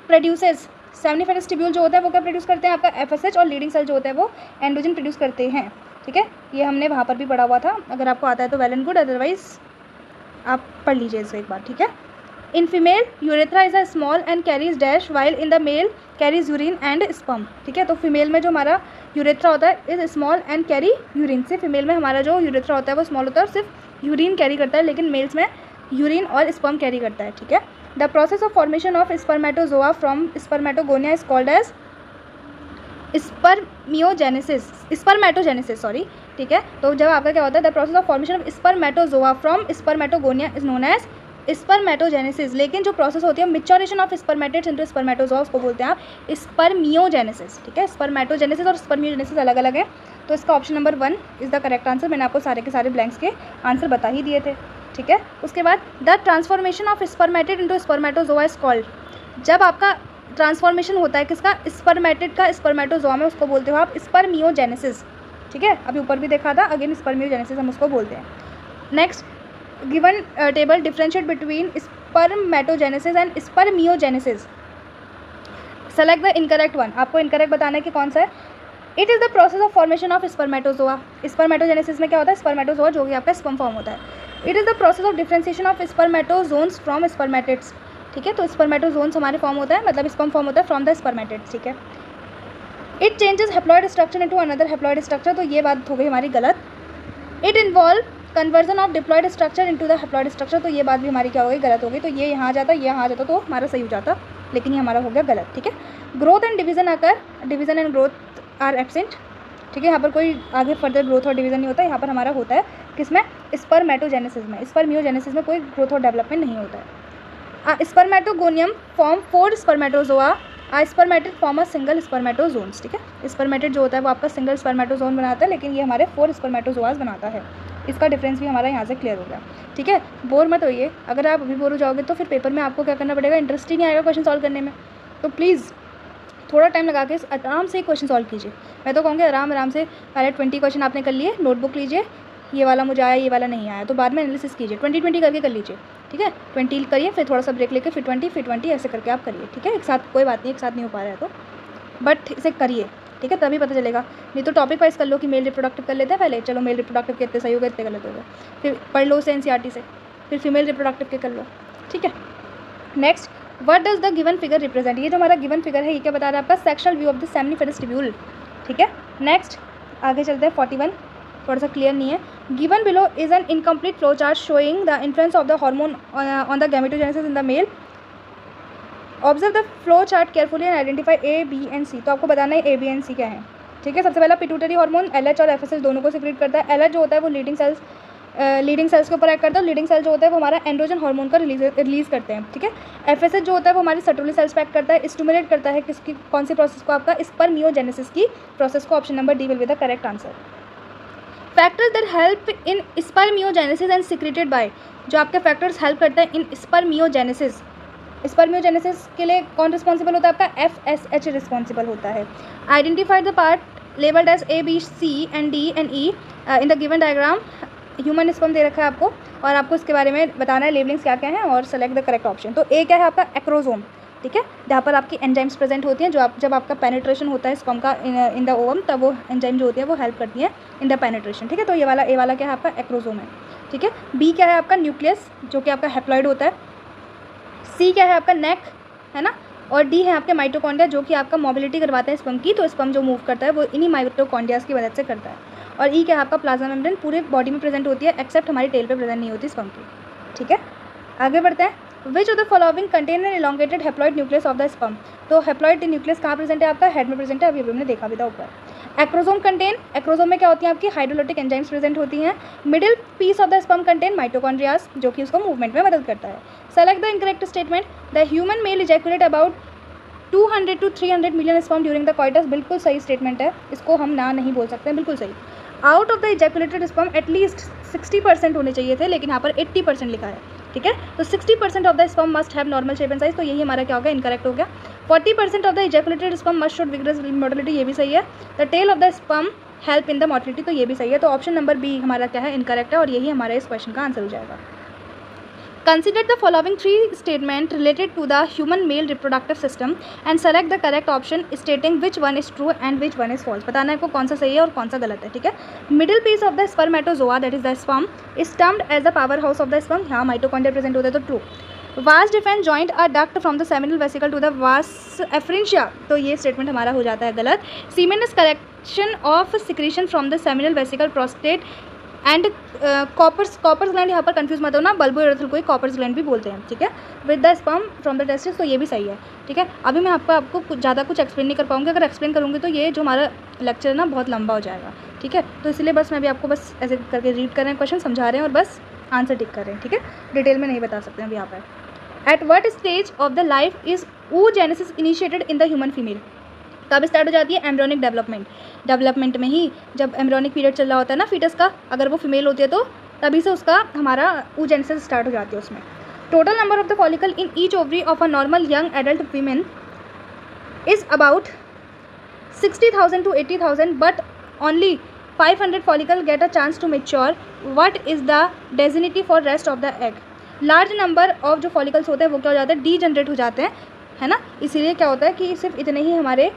produces, seminiferous tubule जो होता है वो क्या produce करते हैं आपका FSH, और leading cell जो होता है वो एंड्रोजन प्रोड्यूस करते हैं, ठीक है। ये हमने वहाँ पर भी पढ़ा हुआ था, अगर आपको आता है तो वेल एंड गुड, अदरवाइज आप पढ़ लीजिए इसको एक बार, ठीक है। In female urethra is a small and carries dash while in the male carries urine and sperm, ठीक है। तो फीमेल में जो हमारा यूरेथ्रा होता है is small and carry urine, से फीमेल में हमारा जो यूरेथ्रा होता है वो स्मॉल होता है और सिर्फ यूरिन कैरी करता है, लेकिन मेल्स में यूरिन और स्पर्म कैरी करता है, ठीक है। The process of formation of spermatozoa from spermatogonia is called as spermatogenesis, sorry, ठीक है। तो जब आपका क्या होता है, the process of formation of spermatozoa from spermatogonia is known as spermatogenesis. लेकिन जो प्रोसेस होती है maturation of spermatids into spermatozoa, उसको बोलते हैं आप स्पर्मियोजेनेसिस, ठीक है। स्पर्मेटोजेनेसिस और स्पर्मियोजेनेसिस अलग अलग है, तो इसका option number 1 is the correct answer. मैंने आपको सारे के सारे ब्लैंक्स के आंसर बता ही दिए थे, ठीक है। उसके बाद the transformation of spermatid into spermatozoa is called. जब आपका ट्रांसफॉर्मेशन होता है किसका, स्पर्मेटिड का स्पर्मेटोजोआ में, उसको बोलते हो आप स्पर्मियोजेनेसिस, ठीक है। अभी ऊपर भी देखा था, अगेन स्पर्मियोजेनेसिस हम उसको बोलते हैं। Next, given table differentiate between spermatogenesis and spermiogenesis. Select the incorrect one, आपको इनकरेक्ट बताना है कि कौन सा है। It is the process of formation of spermatozoa. Spermatogenesis में क्या होता है, स्पर्मेटोजोआ जो कि आपका स्पर्म फॉर्म होता है। It is the process of differentiation of spermatozoons from spermatids, ठीक है। तो स्पर्मेटोजोन्स हमारे फॉर्म होता है, मतलब स्पर्म फॉर्म होता है फ्रॉम द स्पर्मेटिड्स, ठीक है। It changes haploid structure into another haploid structure, तो ये बात हो गई हमारी गलत। It involve conversion of diploid structure into the haploid structure, तो ये बात भी हमारी क्या हो गई, गलत हो गई। तो ये यहाँ आ जाता, ये यहाँ आ जाता तो हमारा सही हो जाता, लेकिन ये हमारा हो गया गलत। ठीक है, ग्रोथ एंड डिवीजन आकर, division and growth are absent. ठीक है, यहाँ पर कोई आगे फर्दर ग्रोथ और डिवीजन नहीं होता, यहाँ पर हमारा होता है किसमें, स्पर्मेटोजेनेसिस में। स्पर्मियोजेनेसिस में कोई ग्रोथ और डेवलपमेंट नहीं होता है। Spermatogonium form 4 spermatozoa, spermatid form a single spermatozoons. ठीक है, स्पर्मेटिड जो होता है वो आपका सिंगल स्पर्मेटोजोन बनाता है, लेकिन ये हमारे 4 स्पर्मेटोजोआस बनाता है। इसका डिफरेंस भी हमारा यहाँ से क्लियर हो गया। ठीक है, बोर मत होइए, अगर आप अभी बोर हो जाओगे तो फिर पेपर में आपको क्या करना पड़ेगा, इंटरेस्ट ही नहीं आएगा क्वेश्चन सॉल्व करने में। तो प्लीज़ थोड़ा टाइम लगा के आराम से क्वेश्चन सॉल्व कीजिए। मैं तो कहूँगी आराम से पहले 20 क्वेश्चन आपने कर लिए, नोटबुक लीजिए, ये वाला मुझे आया, ये वाला नहीं आया, तो बाद में एनालिसिस कीजिए। 20 करके कर लीजिए। ठीक है, 20 करिए, फिर थोड़ा सा ब्रेक लेके फिर 20 ऐसे करके आप करिए। ठीक है, एक साथ कोई बात नहीं, एक साथ नहीं हो पा रहा है तो, बट इसे करिए। ठीक है, तभी पता चलेगा। नहीं तो टॉपिक वाइज कर लो कि मेल रिप्रोडक्टिव कर लेते हैं पहले, चलो मेल रिप्रोडक्टिव के इतने सही हो गए, इतने गलत हो गए, फिर पढ़ लो उसे NCERT से, फिर फीमेल रिप्रोडक्टिव के कर लो। ठीक है, next, what does the given figure represent, ये जो हमारा गिवन फिगर है ये क्या बता रहा है आपका, sexual view of the seminiferous tubule. ठीक है, नेक्स्ट आगे चलते हैं 41, थोड़ा सा क्लियर नहीं है। Given below is an incomplete flow chart showing the influence of the hormone on the gametogenesis in the male. Observe the flow chart carefully and identify A, B and C। तो आपको बताना है A, B and C क्या है। ठीक है, सबसे पहला पिट्यूटरी हार्मोन LH और FSH दोनों को सिक्रीट करता है। LH जो होता है वो लीडिंग सेल्स के ऊपर एक्ट करता है, लीडिंग सेल जो होता है वो हमारा एंड्रोजन हार्मोन का रिलीज करते हैं। ठीक है, FSH जो होता है वो हमारी सर्टुलरी सेल्स पे एक्ट करता है, स्टिमुलेट करता है किसकी, कौन सी प्रोसेस को, आपका स्पर्मियोजेनेसिस की प्रोसेस को। Option number D will be the correct answer. Factors that help in spermiogenesis and secreted by, जो आपके फैक्टर्स हेल्प करते हैं इन स्पर्मियोजेनेसिस, स्पर्मियोजेनेसिस के लिए कौन रिस्पॉन्सिबल होता है आपका, FSH रिस्पॉन्सिबल होता है। Identify the part labelled as A, B, C and D and E in the given diagram. Human sperm दे रखा है आपको और आपको इसके बारे में बताना है लेबलिंग्स क्या क्या हैं और सेलेक्ट द करेक्ट ऑप्शन। तो A क्या है आपका, एक्रोजोम। ठीक है, जहाँ पर आपकी एंजाइम्स प्रेजेंट होती हैं, जो आप जब आपका पेनिट्रेशन होता है स्पर्म का इन द ओवम, तब वो एंजाइम जो होती है वो हेल्प करती है इन द पेनिट्रेशन। ठीक है, तो ये वाला A वाला क्या है आपका, एक्रोजोम है। ठीक है, B क्या है आपका, न्यूक्लियस, जो कि आपका हैप्लॉइड होता है। C क्या है आपका, नेक, है ना, और D है आपके माइटोकॉन्ड्रिया, जो कि आपका मोबिलिटी करवाता है स्पर्म की, तो स्पर्म जो मूव करता है वो इन्हीं माइटोकॉन्ड्रियाज की मदद से करता है। और E क्या है आपका, प्लाज्मा मेम्ब्रेन, पूरे बॉडी में प्रेजेंट होती है एक्सेप्ट हमारी टेल पे प्रेजेंट नहीं होती स्पर्म की। ठीक है, आगे बढ़ते हैं। Which of the following contain an elongated haploid nucleus of the sperm, तो हैप्लॉइड न्यूक्लियस कहाँ प्रेजेंट है आपका, हेड में प्रेजेंट है, अभी हमने देखा भी था ऊपर। एक्रोजोम कंटेन, एक्रोजोम में क्या होती है आपकी, हाइड्रोलिटिक एंजाइम्स प्रेजेंट होती हैं। Middle piece of the sperm contain mitochondrias, जो कि उसको मूवमेंट में मदद करता है। Select the incorrect statement, the human male ejaculate about 200 to 300 million sperm during the coitus, बिल्कुल सही स्टेटमेंट है, इसको हम ना नहीं बोल सकते हैं, बिल्कुल सही। Out of the ejaculated sperm at least 60% होने चाहिए थे, लेकिन यहाँ पर 80% लिखा है। ठीक है, तो 60% of the sperm must have normal shape and size, तो यही हमारा क्या होगा, इनकरेक्ट हो गया। 40% of the ejaculated sperm must showed vigorous motility, ये भी सही है। The tail of the sperm help in the motility, तो ये भी सही है। तो ऑप्शन नंबर बी हमारा क्या है, इनकरेक्ट है, और यही हमारे इस क्वेश्चन का आंसर हो जाएगा। Consider the following 3 statements related to the human male reproductive system and select the correct option stating which one is true and which one is false। बताना है आपको कौन सा सही है और कौन सा गलत है। ठीक है, middle piece of the spermatozoa that is the sperm is termed as the powerhouse of the sperm, यहाँ माइटोकॉन्ड्रिया प्रेजेंट होता है तो true. Vas deferens joint a duct from the seminal vesicle to the vas efferentia, तो ये statement हमारा हो जाता है गलत। Semen is collection of secretion from the seminal vesicle prostate and Cowper's gland, यहाँ पर कंफ्यूज मत होना, बल्बो यूरेथ्रल को ही कॉपर्स ग्लैंड भी बोलते हैं। ठीक है, with the sperm from the testis, तो ये भी सही है। ठीक है, अभी मैं आपको कुछ ज़्यादा कुछ एक्सप्लेन नहीं कर पाऊँगी, अगर एक्सप्लेन करूँगी तो ये जो हमारा लेक्चर है ना बहुत लंबा हो जाएगा। ठीक है, तो इसलिए बस मैं भी आपको बस ऐसे करके रीड कर रहे हैं, क्वेश्चन समझा रहे हैं और बस आंसर टिक कर रहे हैं। ठीक है, डिटेल में नहीं बता सकते हैं अभी यहाँ पर। At what stage of the life is oogenesis initiated in the human female, कब स्टार्ट हो जाती है, एम्ब्रियोनिक डेवलपमेंट में ही, जब एम्ब्रियोनिक पीरियड चल रहा होता है ना फीटस का, अगर वो फीमेल होती है तो तभी से उसका हमारा oogenesis स्टार्ट हो जाती है उसमें। Total number of the follicle in each ovary of a normal young adult women is about 60,000 to 80,000 but only 500 follicle get a chance to mature. What is the destiny for rest of the egg, large number of जो follicles होते हैं वो क्या हो जाते हैं, D generate हो जाते हैं, है ना, इसीलिए क्या होता है कि सिर्फ इतने ही हमारे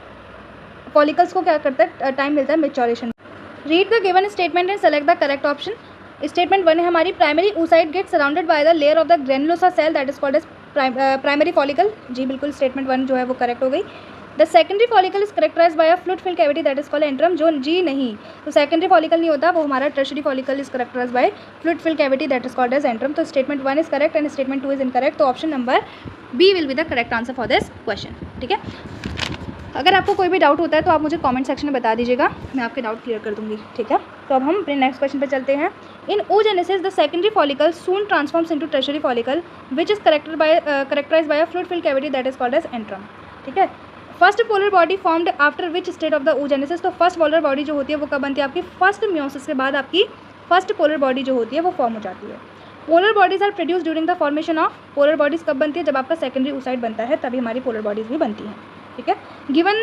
फॉलिकल्स को क्या करता है, टाइम मिलता है maturation. Read the given statement and select the correct option. Statement 1 है हमारी, primary oocyte get surrounded by the layer of the granulosa cell that is called as primary follicle, जी बिल्कुल स्टेटमेंट 1 जो है वो करेक्ट हो गई। The secondary follicle is characterize by a fluid filled cavity that is called antrum, जो जी नहीं, तो सेकेंडरी फॉलिकल नहीं होता, वो हमारा tertiary follicle is characterize by fluid filled cavity that is called as antrum. तो statement 1 is correct and statement 2 is incorrect, तो option number B will be the correct answer for this question. ठीक है, अगर आपको कोई भी doubt होता है तो आप मुझे कमेंट सेक्शन में बता दीजिएगा, मैं आपके डाउट क्लियर कर दूंगी। ठीक है, तो अब हम अपने नेक्स्ट क्वेश्चन पे चलते हैं। In oogenesis the secondary follicle soon transforms into tertiary follicle which is characterised by a fluid filled cavity that is called as antrum. ठीक है, first polar body formed after which state of the oogenesis, तो first polar body जो होती है वो कब बनती है, आपकी फर्स्ट मियोसिस के बाद आपकी फर्स्ट पोलर बॉडी जो होती है वो फॉर्म हो जाती है। Polar bodies are produce during the formation of, polar bodies कब बनती है, जब आपका सेकेंडरी oocyte बनता है तभी हमारी पोलर बॉडीज भी बनती हैं। ठीक है, given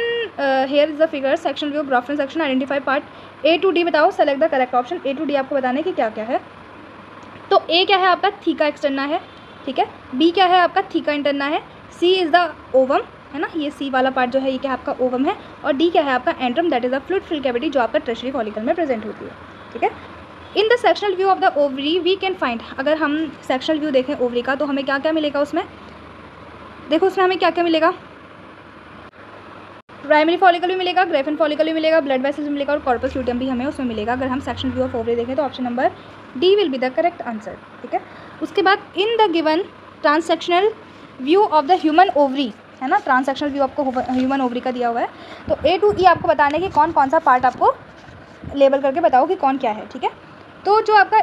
here is the figure, section view, graph section, identify part A to D, बताओ select the correct option. A to D आपको बताना है कि क्या क्या है। तो ए क्या है आपका, थीका एक्सटर्ना है। ठीक है, बी क्या है आपका, थीका इंटरना है। सी इज द ओवम, है ना, ये सी वाला पार्ट जो है ये क्या आपका ओवम है। और डी क्या है आपका antrum, that is the fluid filled cavity जो आपका टर्शियरी फॉलिकल में प्रेजेंट होती है। ठीक है, in the sectional view of the ovary we can find, अगर हम सेक्शनल व्यू देखें ओवरी का तो हमें क्या क्या मिलेगा उसमें, देखो उसमें हमें क्या क्या मिलेगा, प्राइमरी फॉलिकल भी मिलेगा, ग्रेफिन फॉलिकल भी मिलेगा, ब्लड वेसल्स भी मिलेगा और कॉर्पस ल्यूटियम भी हमें उसमें मिलेगा। अगर हम सेक्शनल व्यू ऑफ ओवरी देखें तो option number D will be the correct answer. ठीक है, उसके बाद in the given transsectional view of the human ovary, है ना, ट्रांससेक्शनल व्यू आपको ह्यूमन ओवरी का दिया हुआ है, तो ए टू ई आपको बताना है कि कौन कौन सा पार्ट आपको लेबल करके बताओ कि कौन क्या है। ठीक है, तो जो आपका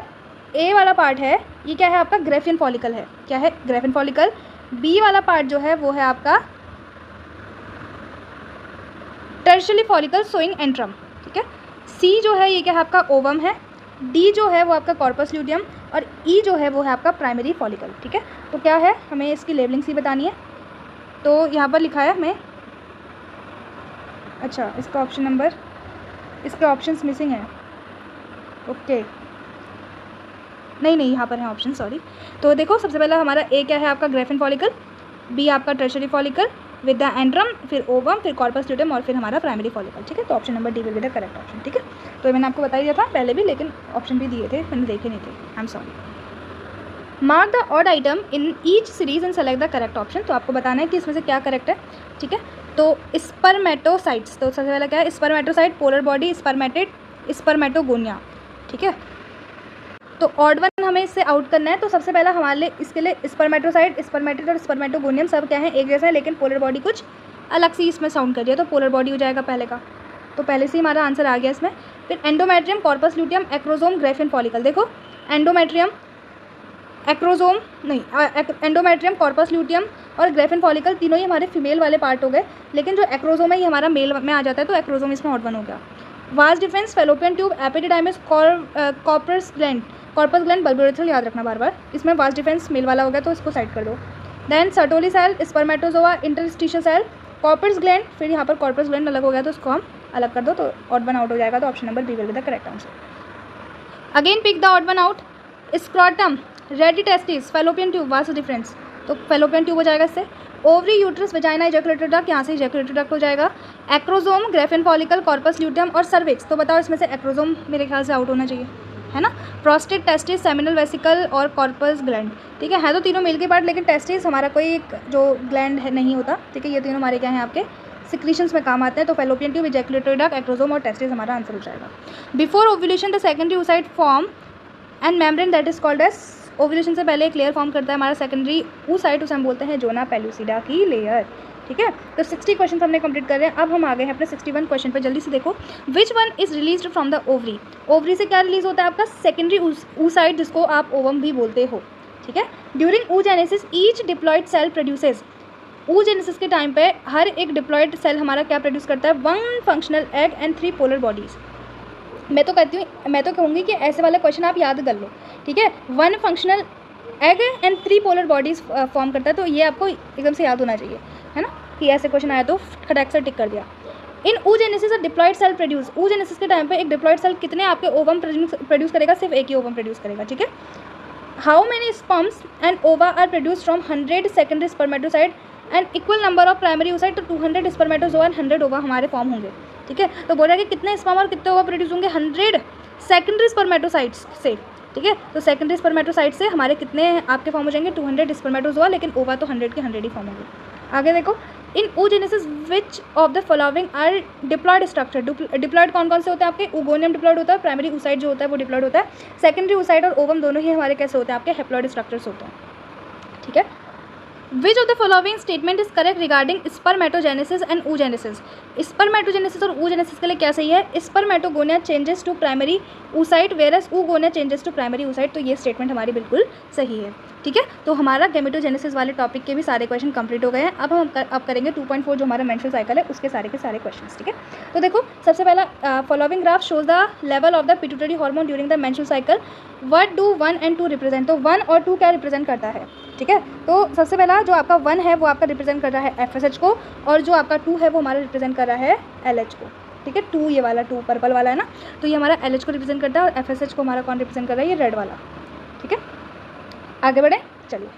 ए वाला पार्ट है ये क्या है आपका, ग्रेफिन फॉलिकल है। क्या है, ग्रेफिन फॉलिकल। बी वाला पार्ट जो है वो है आपका टर्शियरी फॉलिकल सोइंग एंट्रम। ठीक है, सी जो है ये क्या है आपका ओवम है, डी जो है वो आपका कॉर्पस ल्यूटियम और ई जो है वो है आपका प्राइमरी फॉलिकल। ठीक है, तो क्या है हमें इसकी लेबलिंग सी बतानी है, तो यहाँ पर लिखा है हमें, अच्छा इसका ऑप्शन नंबर, इसके ऑप्शंस मिसिंग है। ओके, नहीं यहाँ पर है ऑप्शन, सॉरी। तो देखो सबसे पहला हमारा ए क्या है आपका ग्रेफिन फॉलिकल, बी आपका tertiary follicle with the antrum, फिर ओवम, फिर कॉर्पस ल्यूटियम और फिर हमारा प्राइमरी फॉलिकल। ठीक है, तो option number D will be the correct option. ठीक है, तो मैंने आपको बता दिया था पहले भी, लेकिन ऑप्शन भी दिए थे मैंने देखे नहीं थे, I am sorry. Mark the odd item in each series and select the correct option, तो आपको बताना है कि इसमें से क्या करेक्ट है। ठीक है, तो स्पर्मेटोसाइट्स, तो सबसे पहला क्या है, spermatocyte, polar body, spermatid, spermatogonia. ठीक है, तो ऑड वन हमें इससे आउट करना है, तो सबसे पहला हमारे लिए इसके लिए स्पर्मेटोसाइट, स्पर्मेटिड और स्पर्मेटोगोनियम सब क्या है एक जैसा है, लेकिन पोलर बॉडी कुछ अलग सी इसमें साउंड कर दिया, तो पोलर बॉडी हो जाएगा पहले का, तो पहले से ही हमारा आंसर आ गया इसमें। फिर endometrium, corpus luteum, acrosome, Graafian follicle. देखो एंडोमेट्रियम, एक्रोजोम नहीं, एंडोमेट्रियम, कॉर्पस ल्यूटियम और ग्रेफिन फॉलिकल तीनों ही हमारे फीमेल वाले पार्ट हो गए, लेकिन जो एक्रोजोम है ये हमारा मेल में आ जाता है, तो एक्रोजोम इसमें ऑड वन हो गया। Vas deferens, fallopian tube, epididymis, corpus gland, corpus gland, bulbourethral, याद रखना बार बार, इसमें वास डिफरेंस मेल वाला हो गया तो इसको साइड कर दो। Then Sertoli cell, spermatozoa, interstitial cell, Cowper's gland, फिर यहाँ पर कॉर्पस ग्लैंड अलग हो गया तो इसको हम अलग कर दो, तो ऑड वन आउट हो जाएगा, तो option number B will be the correct answer. Again pick the odd one out, scrotum, rete testis, fallopian tube, vas deferens, तो फेलोपियन ट्यूब हो जाएगा इससे। Ovary, uterus, vagina, ejaculatory duct, यहाँ से ejaculatory duct हो जाएगा। Acrosome, Graafian follicle, corpus luteum और cervix, तो बताओ इसमें से एक्रोजोम मेरे ख्याल से आउट होना चाहिए, है ना। प्रोस्टेट, टेस्टिस, सेमिनल वेसिकल और कॉर्पस ग्लैंड। ठीक है तो तीनों मेल के पार्ट, लेकिन टेस्टिस हमारा कोई जो ग्लैंड है नहीं होता। ठीक है, ये तीनों हमारे क्या हैं आपके सिक्रीशंस में काम आते हैं, तो fallopian tube, ejaculatory duct, acrosome और टेस्टिस हमारा आंसर हो जाएगा। Before ovulation the secondary oocyte form and membrane that is called as, ovulation से पहले एक लेयर फॉर्म करता है हमारा सेकेंडरी oocyte, उसे हम बोलते हैं जोना पेलुसिडा की लेयर। ठीक है, तो 60 क्वेश्चन हमने कंप्लीट कर रहे हैं। अब हम आ गए हैं अपने 61 क्वेश्चन पे, जल्दी से देखो। Which one is released from the ovary, ovary से क्या रिलीज होता है आपका सेकेंडरी oocyte, जिसको आप ओवम भी बोलते हो। ठीक है, during oogenesis each diploid cell produces, oogenesis के टाइम पे हर एक डिप्लॉयड सेल हमारा क्या प्रोड्यूस करता है, 1 functional egg and 3 polar bodies. मैं तो कहूँगी कि ऐसे वाले क्वेश्चन आप याद कर लो। ठीक है, 1 functional egg and 3 polar bodies form करता है, तो ये आपको एकदम से याद होना चाहिए, है ना, कि ऐसे क्वेश्चन आया तो खटाक से टिक कर दिया। In oogenesis a diploid cell produce, oogenesis के टाइम पे एक डिप्लॉयड सेल कितने आपके ओवम प्रोड्यूस करेगा, सिर्फ एक ही ओवम प्रोड्यूस करेगा। ठीक है, how many sperms and ova are produce from 100 secondary spermatocyte and equal number of primary oocyte, तो 200 स्पर्मेटोजोआ एंड 100 ओवा हमारे फॉर्म होंगे। ठीक है, तो बोल रहा है कि कितने स्पर्म और कितने ओवा प्रोड्यूस होंगे, 100 सेकेंडरी स्पर्मेटोसाइट्स से। ठीक है, तो सेकेंडरी स्पर्मेटोसाइट से हमारे कितने आपके फॉर्म हो जाएंगे, 200 स्पर्मेटोजोआ, लेकिन ओवा तो 100 के 100 ही फॉर्म होंगे। आगे देखो, in oogenesis which of the following are diploid structure. Diploid कौन कौन से होते हैं आपके? ओगोनियम डिप्लॉयड होता है, प्राइमरी oocyte जो होता है वो डिप्लॉयड होता है, सेकेंडरी oocyte और ओवम दोनों ही हमारे कैसे होते हैं? आपके हैप्लॉयड स्ट्रक्चर्स होते हैं, ठीक है। Which of the following statement is correct regarding spermatogenesis and oogenesis। Spermatogenesis और oogenesis के लिए क्या सही है? Spermatogonia changes to primary oocyte versus oogonia changes to primary oocyte। तो ये स्टेटमेंट हमारी बिल्कुल सही है, ठीक है। तो हमारा गैमेटोजेनेसिस वाले टॉपिक के भी सारे क्वेश्चन कंप्लीट हो गए हैं। अब हम करेंगे 2.4 जो हमारा मेंस्ट्रुअल साइकिल है उसके सारे के सारे क्वेश्चंस, ठीक है। तो देखो सबसे पहला following graph shows the level of the pituitary hormone during the menstrual cycle. What do 1 and 2 represent? तो 1 और 2 क्या रिप्रेजेंट करता है, ठीक है। तो सबसे पहला जो आपका 1 है वो आपका रिप्रेजेंट कर रहा है FSH को, और जो आपका 2 है वो हमारा रिप्रेजेंट कर रहा है LH को, ठीक है। 2 ये वाला 2 पर्पल वाला है ना, तो ये हमारा LH को रिप्रेजेंट करता है और FSH को हमारा कौन रिप्रेजेंट कर रहा है? ये रेड वाला, ठीक है। आगे बढ़े, चलिए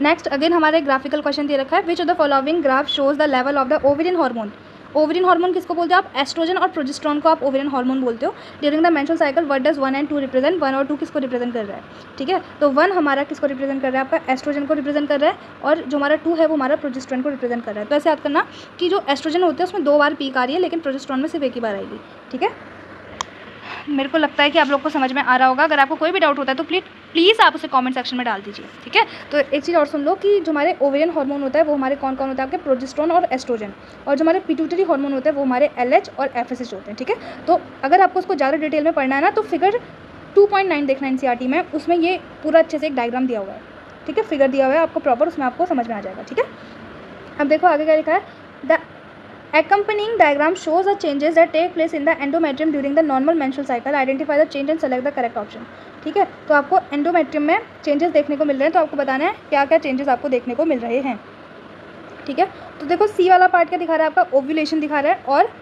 नेक्स्ट अगेन हमारे ग्राफिकल क्वेश्चन दे रखा है। Which of the following graph shows the level of the ovarian hormone. Ovarian hormone किसको बोलते हो आप? एस्ट्रोजन और प्रोजेस्टेरोन को आप ओवेरियन हार्मोन बोलते हो। During the menstrual cycle what does 1 and 2 represent? 1 और 2 किसको रिप्रेजेंट कर रहा है, ठीक है। तो 1 हमारा किसको रिप्रेजेंट कर रहा है? आपका एस्ट्रोजन को रिप्रेजेंट कर रहा है, और जो हमारा 2 है वो हमारा प्रोजेस्टेरोन को रिप्रेजेंट कर रहा है। तो ऐसे याद करना कि जो एस्ट्रोजन होते हैं उसमें 2 बार पीक आ रही है, लेकिन प्रोजेस्टेरोन में सिर्फ एक ही बार आएगी, ठीक है। मेरे को लगता है कि आप लोग को समझ में आ रहा होगा। अगर आपको कोई भी डाउट होता है तो प्लीज़ आप उसे कमेंट सेक्शन में डाल दीजिए, ठीक है। तो एक चीज़ और सुन लो कि जो हमारे ओवेरियन हार्मोन होता है वो हमारे कौन कौन होता है? आपके प्रोजेस्टेरोन और एस्ट्रोजन, और जो हमारे पिट्यूटरी हार्मोन होते हैं वो हमारे LH और FSH होते हैं, ठीक है। तो अगर आपको उसको ज़्यादा डिटेल में पढ़ना है ना तो फिगर 2.9 देखना NCERT में, उसमें ये पूरा अच्छे से एक डायग्राम दिया हुआ है, ठीक है। फिगर दिया हुआ है आपको प्रॉपर, उसमें आपको समझ में आ जाएगा, ठीक है। अब देखो आगे क्या लिखा है। The accompanying diagram shows the changes that take place in the endometrium during the normal menstrual cycle. Identify the change and select the correct option, ठीक है। तो आपको एंडोमेट्रियम में चेंजेस देखने को मिल रहे हैं, तो आपको बताना है क्या क्या चेंजेस आपको देखने को मिल रहे हैं, ठीक है। तो देखो सी वाला पार्ट क्या दिखा रहा है? आपका ओव्यूलेशन दिखा रहा है, और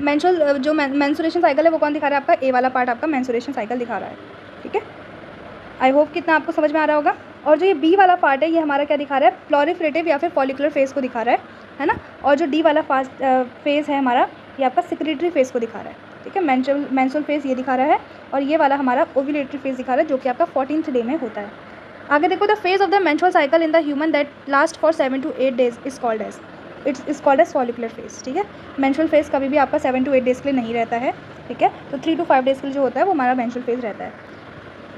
मेंस्ट्रुअल जो मेंस्ट्रुएशन साइकिल है वो कौन दिखा रहा है? आपका ए वाला पार्ट आपका मेंस्ट्रुएशन साइकिल दिखा रहा है, ठीक है। आई होप कितना आपको समझ में आ रहा होगा। और जो ये बी वाला पार्ट है ये हमारा क्या दिखा रहा है? प्लोरिफरेटिव या फिर फॉलिकुलर फेज को दिखा रहा है ना। और जो डी वाला फेज है हमारा ये आपका सेक्रेटरी फेज को दिखा रहा है, ठीक है। मेंस्ट्रुअल फेज ये दिखा रहा है, और ये वाला हमारा ओव्यूलेटरी फेज दिखा रहा है जो कि आपका 14th डे में होता है। आगे देखो the phase of the menstrual cycle in the human that last for 7 to 8 days is called as follicular phase, ठीक है। मेंस्ट्रुअल फेज कभी भी आपका 7 to 8 days के लिए नहीं रहता है, ठीक है। तो 3 to 5 days के लिए जो होता है वो हमारा मेंस्ट्रुअल फेज रहता है।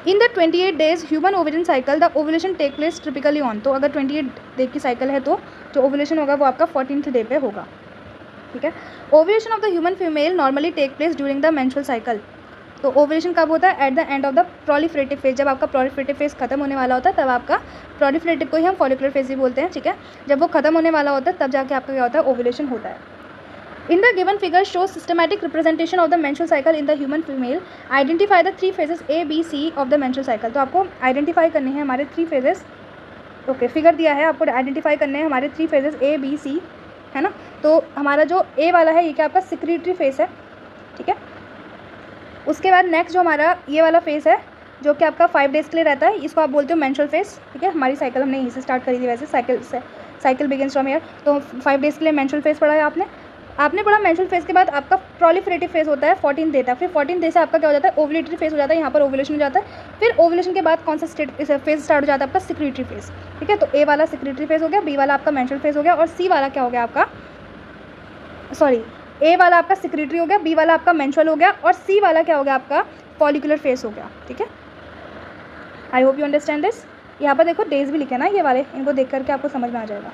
In the 28 days human ovarian cycle the ovulation take place typically on. तो अगर 28 डे की साइकिल है तो जो ओवुलेशन होगा वो आपका 14th डे पे होगा, ठीक है। Ovulation of the human female normally take place during the menstrual cycle. तो ओवुलेशन कब होता है? At the end of the proliferative phase. जब आपका प्रोलिफरेटिव फेज खत्म होने वाला होता है तब आपका प्रोलिफरेटिव को ही हम फॉलिकुलर फेज भी बोलते हैं, ठीक है। जब वो खत्म होने वाला होता है तब जाके आपका क्या होता है? ओवुलेशन होता है। In the given figure shows systematic representation of the menstrual cycle in the human female. Identify the 3 phases A, B, C of the menstrual cycle. तो आपको आइडेंटिफाई करने हैं हमारे 3 phases। ओके फिगर दिया है, आपको आइडेंटिफाई करने हैं हमारे 3 phases A, B, C, है ना। तो हमारा जो A वाला है ये क्या आपका सिक्रीटरी फेज है, ठीक है। उसके बाद नेक्स्ट जो हमारा ये वाला फेज है जो कि आपका 5 days के लिए रहता है, इसको आप बोलते हो मेंस्ट्रुअल फेज, ठीक है। हमारी साइकिल हमने यहीं से स्टार्ट करी थी वैसे, साइकिल बिगिंस फ्रॉम हियर। तो 5 days के लिए मेंस्ट्रुअल फेज पढ़ा है आपने पढ़ा। मेंस्ट्रुअल फेज के बाद आपका प्रोलिफरेटिव फेज होता है 14 डे तक, फिर 14 डे से आपका क्या हो जाता है? ओवुलेटरी फेज हो जाता है, यहाँ पर ओवुलेशन हो जाता है। फिर ओवुलेशन के बाद कौन सा फेज स्टार्ट हो जाता है? आपका सिक्रीटरी फेज, ठीक है। तो ए वाला सिक्रीटरी फेज हो गया, बी वाला आपका मेंस्ट्रुअल फेज हो गया, और सी वाला क्या हो गया आपका? सॉरी, ए वाला आपका सिक्रीटरी हो गया, बी वाला आपका मेंस्ट्रुअल हो गया, और सी वाला क्या हो गया आपका? फॉलिकुलर फेज हो गया, ठीक है। I hope you understand this. यहाँ पर देखो डेज भी लिखे ना ये वाले, इनको देख करके आपको समझ में आ जाएगा।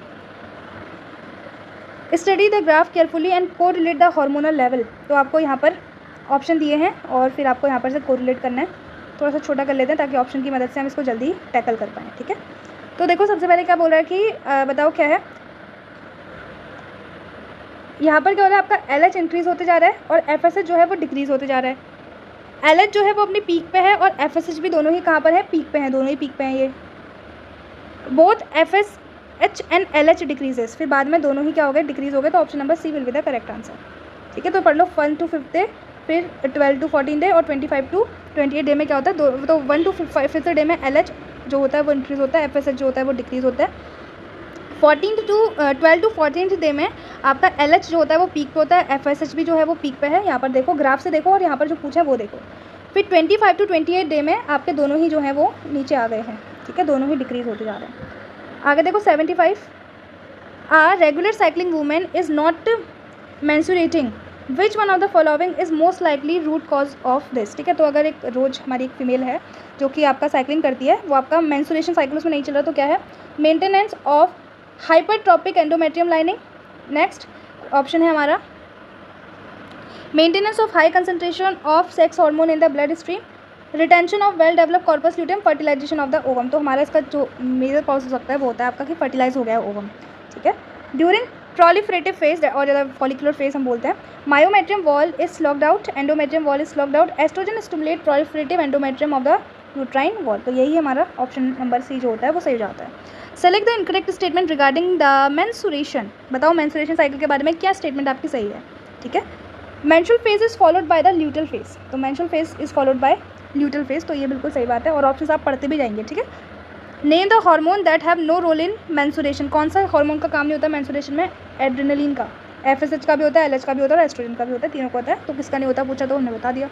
Study the graph carefully and correlate the hormonal level. तो आपको यहाँ पर ऑप्शन दिए हैं और फिर आपको यहाँ पर से कोरिलेट करना है। थोड़ा सा छोटा कर लेते हैं ताकि ऑप्शन की मदद से हम इसको जल्दी टैकल कर पाएँ, ठीक है। तो देखो सबसे पहले क्या बोल रहा है कि बताओ क्या है यहाँ पर? क्या हो रहा है? आपका LH इंक्रीज़ होते जा रहा है और FSH जो है वो डिक्रीज़ होते जा रहा है। LH जो है वो अपनी पीक पे है और FSH भी दोनों ही कहाँ पर है? पीक पे हैं, दोनों ही पीक पे हैं। ये both FSH and LH decreases, फिर बाद में दोनों ही क्या हो गए? डिक्रीज़ हो गए। तो option number C will be the correct answer, ठीक है। तो पढ़ लो 1 to 5 डे, फिर 12 to 14 डे और 25 to 28 डे में क्या होता है? तो 1 to 5th डे में LH जो होता है वो इंक्रीज़ होता है, FSH जो होता है वो डिक्रीज़ होता है। 12 to 14th डे में आपका LH जो होता है वो पीक पे होता है, FSH भी जो है वो पीक पे है। यहाँ पर देखो ग्राफ से देखो और यहाँ पर जो पूछा है वो देखो। फिर 25 to 28 डे में आपके दोनों ही जो हैं वो नीचे आ गए हैं, ठीक है, दोनों ही डिक्रीज़ होते जा रहे हैं। आगे देखो 75 A regular cycling woman is not menstruating. Which one of the following is most likely root cause of this. ठीक है, तो अगर एक रोज हमारी एक फीमेल है जो कि आपका साइकिलिंग करती है, वो आपका मेंस्ट्रुएशन साइकिल उसमें नहीं चल रहा, तो क्या है? Maintenance of hypertrophic endometrium lining. Next option है हमारा maintenance of high concentration of sex hormone in the bloodstream, retention of well develop corpus luteum, fertilisation of the ovum. तो हमारा इसका जो मेजर कॉज हो सकता है वो होता है आपका कि फर्टिलाइज हो गया है ओवम. ठीक है, ड्यूरिंग proliferative phase और ज़्यादा follicular phase हम बोलते हैं. Myometrium wall is sloughed out, endometrium wall is sloughed out, estrogen stimulate proliferative endometrium of the uterine wall. तो यही हमारा ऑप्शन नंबर सी जो होता है वो सही जाता है. Select the incorrect statement regarding the menstruation. बताओ मेंस्ट्रुएशन साइकिल के बारे में क्या स्टेटमेंट आपकी सही है. ठीक है, menstrual phase is followed by the luteal phase. तो menstrual phase is followed by luteal phase, तो ये बिल्कुल सही बात है और ऑप्शन आप पढ़ते भी जाएंगे. ठीक है, name the hormone that have no role in menstruation. कौन सा हार्मोन का काम नहीं होता मेंस्ट्रुएशन में? एड्रेनलिन का. एफएसएच का भी होता है, एलएच का भी होता है और एस्ट्रोजन का भी होता है, तीनों का होता है. तो किसका नहीं होता पूछा तो हमने बता दिया.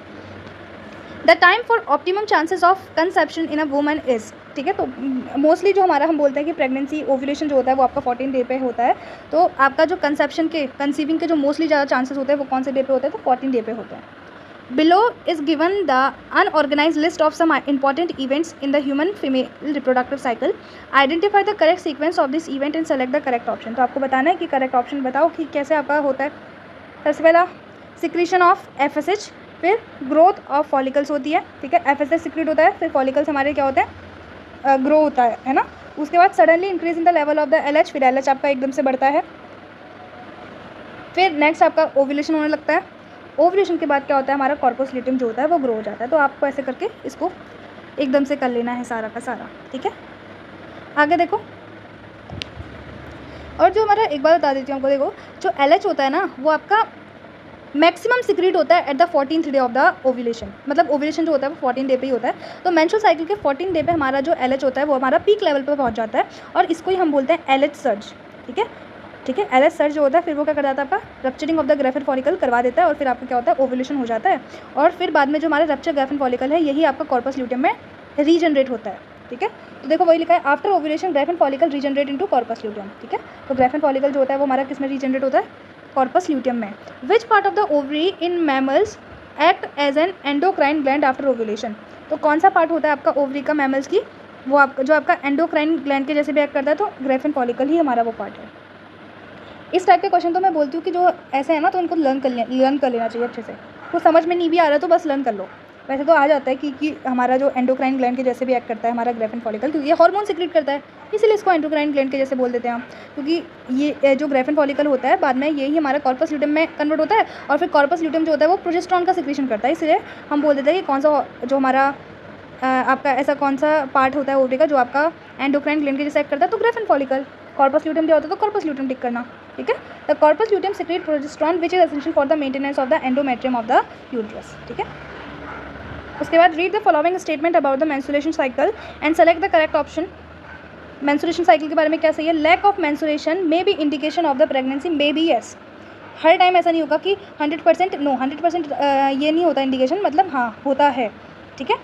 The time for optimum chances of conception in a woman is. ठीक है, तो मोस्टली जो हमारा हम बोलते हैं कि प्रेगनेंसी ओव्यूलेशन जो होता है वो आपका 14 डे पे होता है. तो आपका जो कंसेप्शन के कंसीविंग के जो मोस्टली ज़्यादा चांसेस होते हैं वो कौन से डे पे होते हैं? तो 14 डे पे होते हैं. Below is given the unorganized list of some important events in the human female reproductive cycle. Identify the correct sequence of this event and select the correct option. तो आपको बताना है कि करेक्ट ऑप्शन बताओ कि कैसे आपका होता है. सबसे पहला सिक्रीशन ऑफ FSH, फिर ग्रोथ ऑफ फॉलिकल्स होती है. ठीक है, FSH सिक्रीट होता है, फिर फॉलिकल्स हमारे क्या होते हैं? ग्रो होता है ना. उसके बाद suddenly increase in the level of the LH, फिर LH आपका एकदम से बढ़ता है. फिर नेक्स्ट आपका ओव्यूलेशन होने लगता है. ओव्यूलेशन के बाद क्या होता है? हमारा कॉर्पस ल्यूटियम जो होता है वो ग्रो हो जाता है. तो आपको ऐसे करके इसको एकदम से कर लेना है सारा का सारा. ठीक है, आगे देखो. और जो हमारा एक बार बता देती हूँ आपको, देखो जो LH होता है ना वो आपका मैक्सिमम सिक्रीट होता है at the 14th day of the ovulation. मतलब ओव्यूलेशन जो होता है वो 14 डे पे ही होता है. तो मेंस्ट्रुअल साइकिल के 14 डे पे हमारा जो LH होता है वो हमारा पीक लेवल पे पहुँच जाता है और इसको ही हम बोलते हैं LH सर्ज. ठीक है, ठीक है, LH सर्ज जो होता है फिर वो क्या कर जाता है? आपका rupturing of the Graafian follicle करवा देता है और फिर आपका क्या होता है? ओव्यूलेशन हो जाता है. और फिर बाद में जो हमारा रप्चर ग्रेफिन फॉलिकल है यही आपका कॉर्पस ल्यूटियम में रीजनरेट होता है. ठीक है, तो देखो वही लिखा है after ovulation Graafian follicle regenerate into corpus luteum. ठीक है, तो ग्रेफिन फॉलिकल जो होता है वो हमारा किस में रीजनरेट होता है? कॉर्पस ल्यूटियम में. Which part of the ovary in mammals act as an endocrine gland after ovulation. तो कौन सा पार्ट होता है आपका ओवरी का मैमल्स की? वो आपका जो आपका एंडोक्राइन ग्लैंड के जैसे भी एक्ट करता है. तो ग्रेफिन फॉलिकल ही हमारा वो पार्ट है. इस टाइप के क्वेश्चन तो मैं बोलती हूँ कि जो ऐसे है ना तो उनको लर्न कर लेना चाहिए अच्छे से. कुछ समझ में नहीं भी आ रहा तो बस लर्न कर लो. वैसे तो आ जाता है कि हमारा जो एंडोक्राइन ग्लैंड के जैसे भी एक्ट करता है हमारा ग्रेफिन फॉलिकल, क्योंकि ये हार्मोन सिक्रीट करता है इसीलिए इसको एंडोक्राइन ग्लैंड के जैसे बोल देते हैं हम. क्योंकि ये जो ग्रेफिन फॉलिकल होता है बाद में यही हमारा कॉर्पस ल्यूटियम में कन्वर्ट होता है और फिर कॉर्पस ल्यूटियम जो होता है वो प्रोजेस्टेरॉन का सिक्रीशन करता है. इसलिए हम बोल देते हैं कि कौन सा जो हमारा आपका ऐसा कौन सा पार्ट होता है ओवरी का जो आपका एंडोक्राइन ग्लैंड के जैसे एक्ट करता है. तो ग्रेफिन फॉलिकल. कॉर्पस ल्यूटियम क्या होता है? तो कॉर्पस ल्यूटियम टिक करना. ठीक है, the corpus luteum secrete progesterone which is essential for the maintenance of the endometrium of the uterus. ठीक है, उसके बाद read the following statement about the menstruation cycle and select the correct option. Menstruation cycle के बारे में क्या सही है? Lack of menstruation may be indication of the pregnancy. May be yes. हर टाइम ऐसा नहीं होगा कि 100% नो 100% ये नहीं होता इंडिकेशन, मतलब हाँ होता है. ठीक है,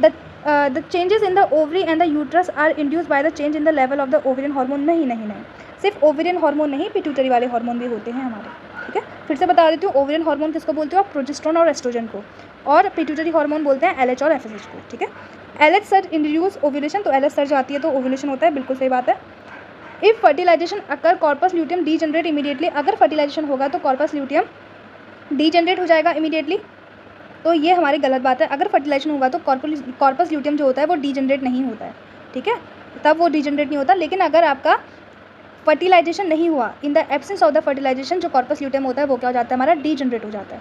the changes in the ovary and the uterus are induced by the change in the level of the ovarian hormone. नहीं, सिर्फ ओवेरियन हार्मोन नहीं, पिट्यूटरी वाले हार्मोन भी होते हैं हमारे. ठीक है, फिर से बता देती हूँ. ओवेरियन हार्मोन किसको बोलते हो आप? प्रोजेस्टेरॉन और एस्ट्रोजन को. और पिट्यूटरी हार्मोन बोलते हैं LH और FSH को. ठीक है, LH सर्ज इंड्यूस ओव्यूलेशन, तो LH सर्ज आती है तो ओव्यूलेशन होता है. बिल्कुल सही बात है. If fertilisation occur corpus luteum degenerate immediately. अगर फर्टिलाइजेशन होगा तो कॉर्पस ल्यूटियम डीजनरेट हो जाएगा इमीडिएटली. तो ये हमारी गलत बात है. अगर फर्टिलाइजेशन होगा तो कॉर्पस ल्यूटियम जो होता है वो डीजनरेट नहीं होता है. ठीक है, तब वो डीजनरेट नहीं होता. लेकिन अगर आपका फर्टिलाइजेशन नहीं हुआ, in the absence of the fertilisation जो कॉर्पस ल्यूटियम होता है वो क्या हो जाता है? हमारा डीजनरेट हो जाता है.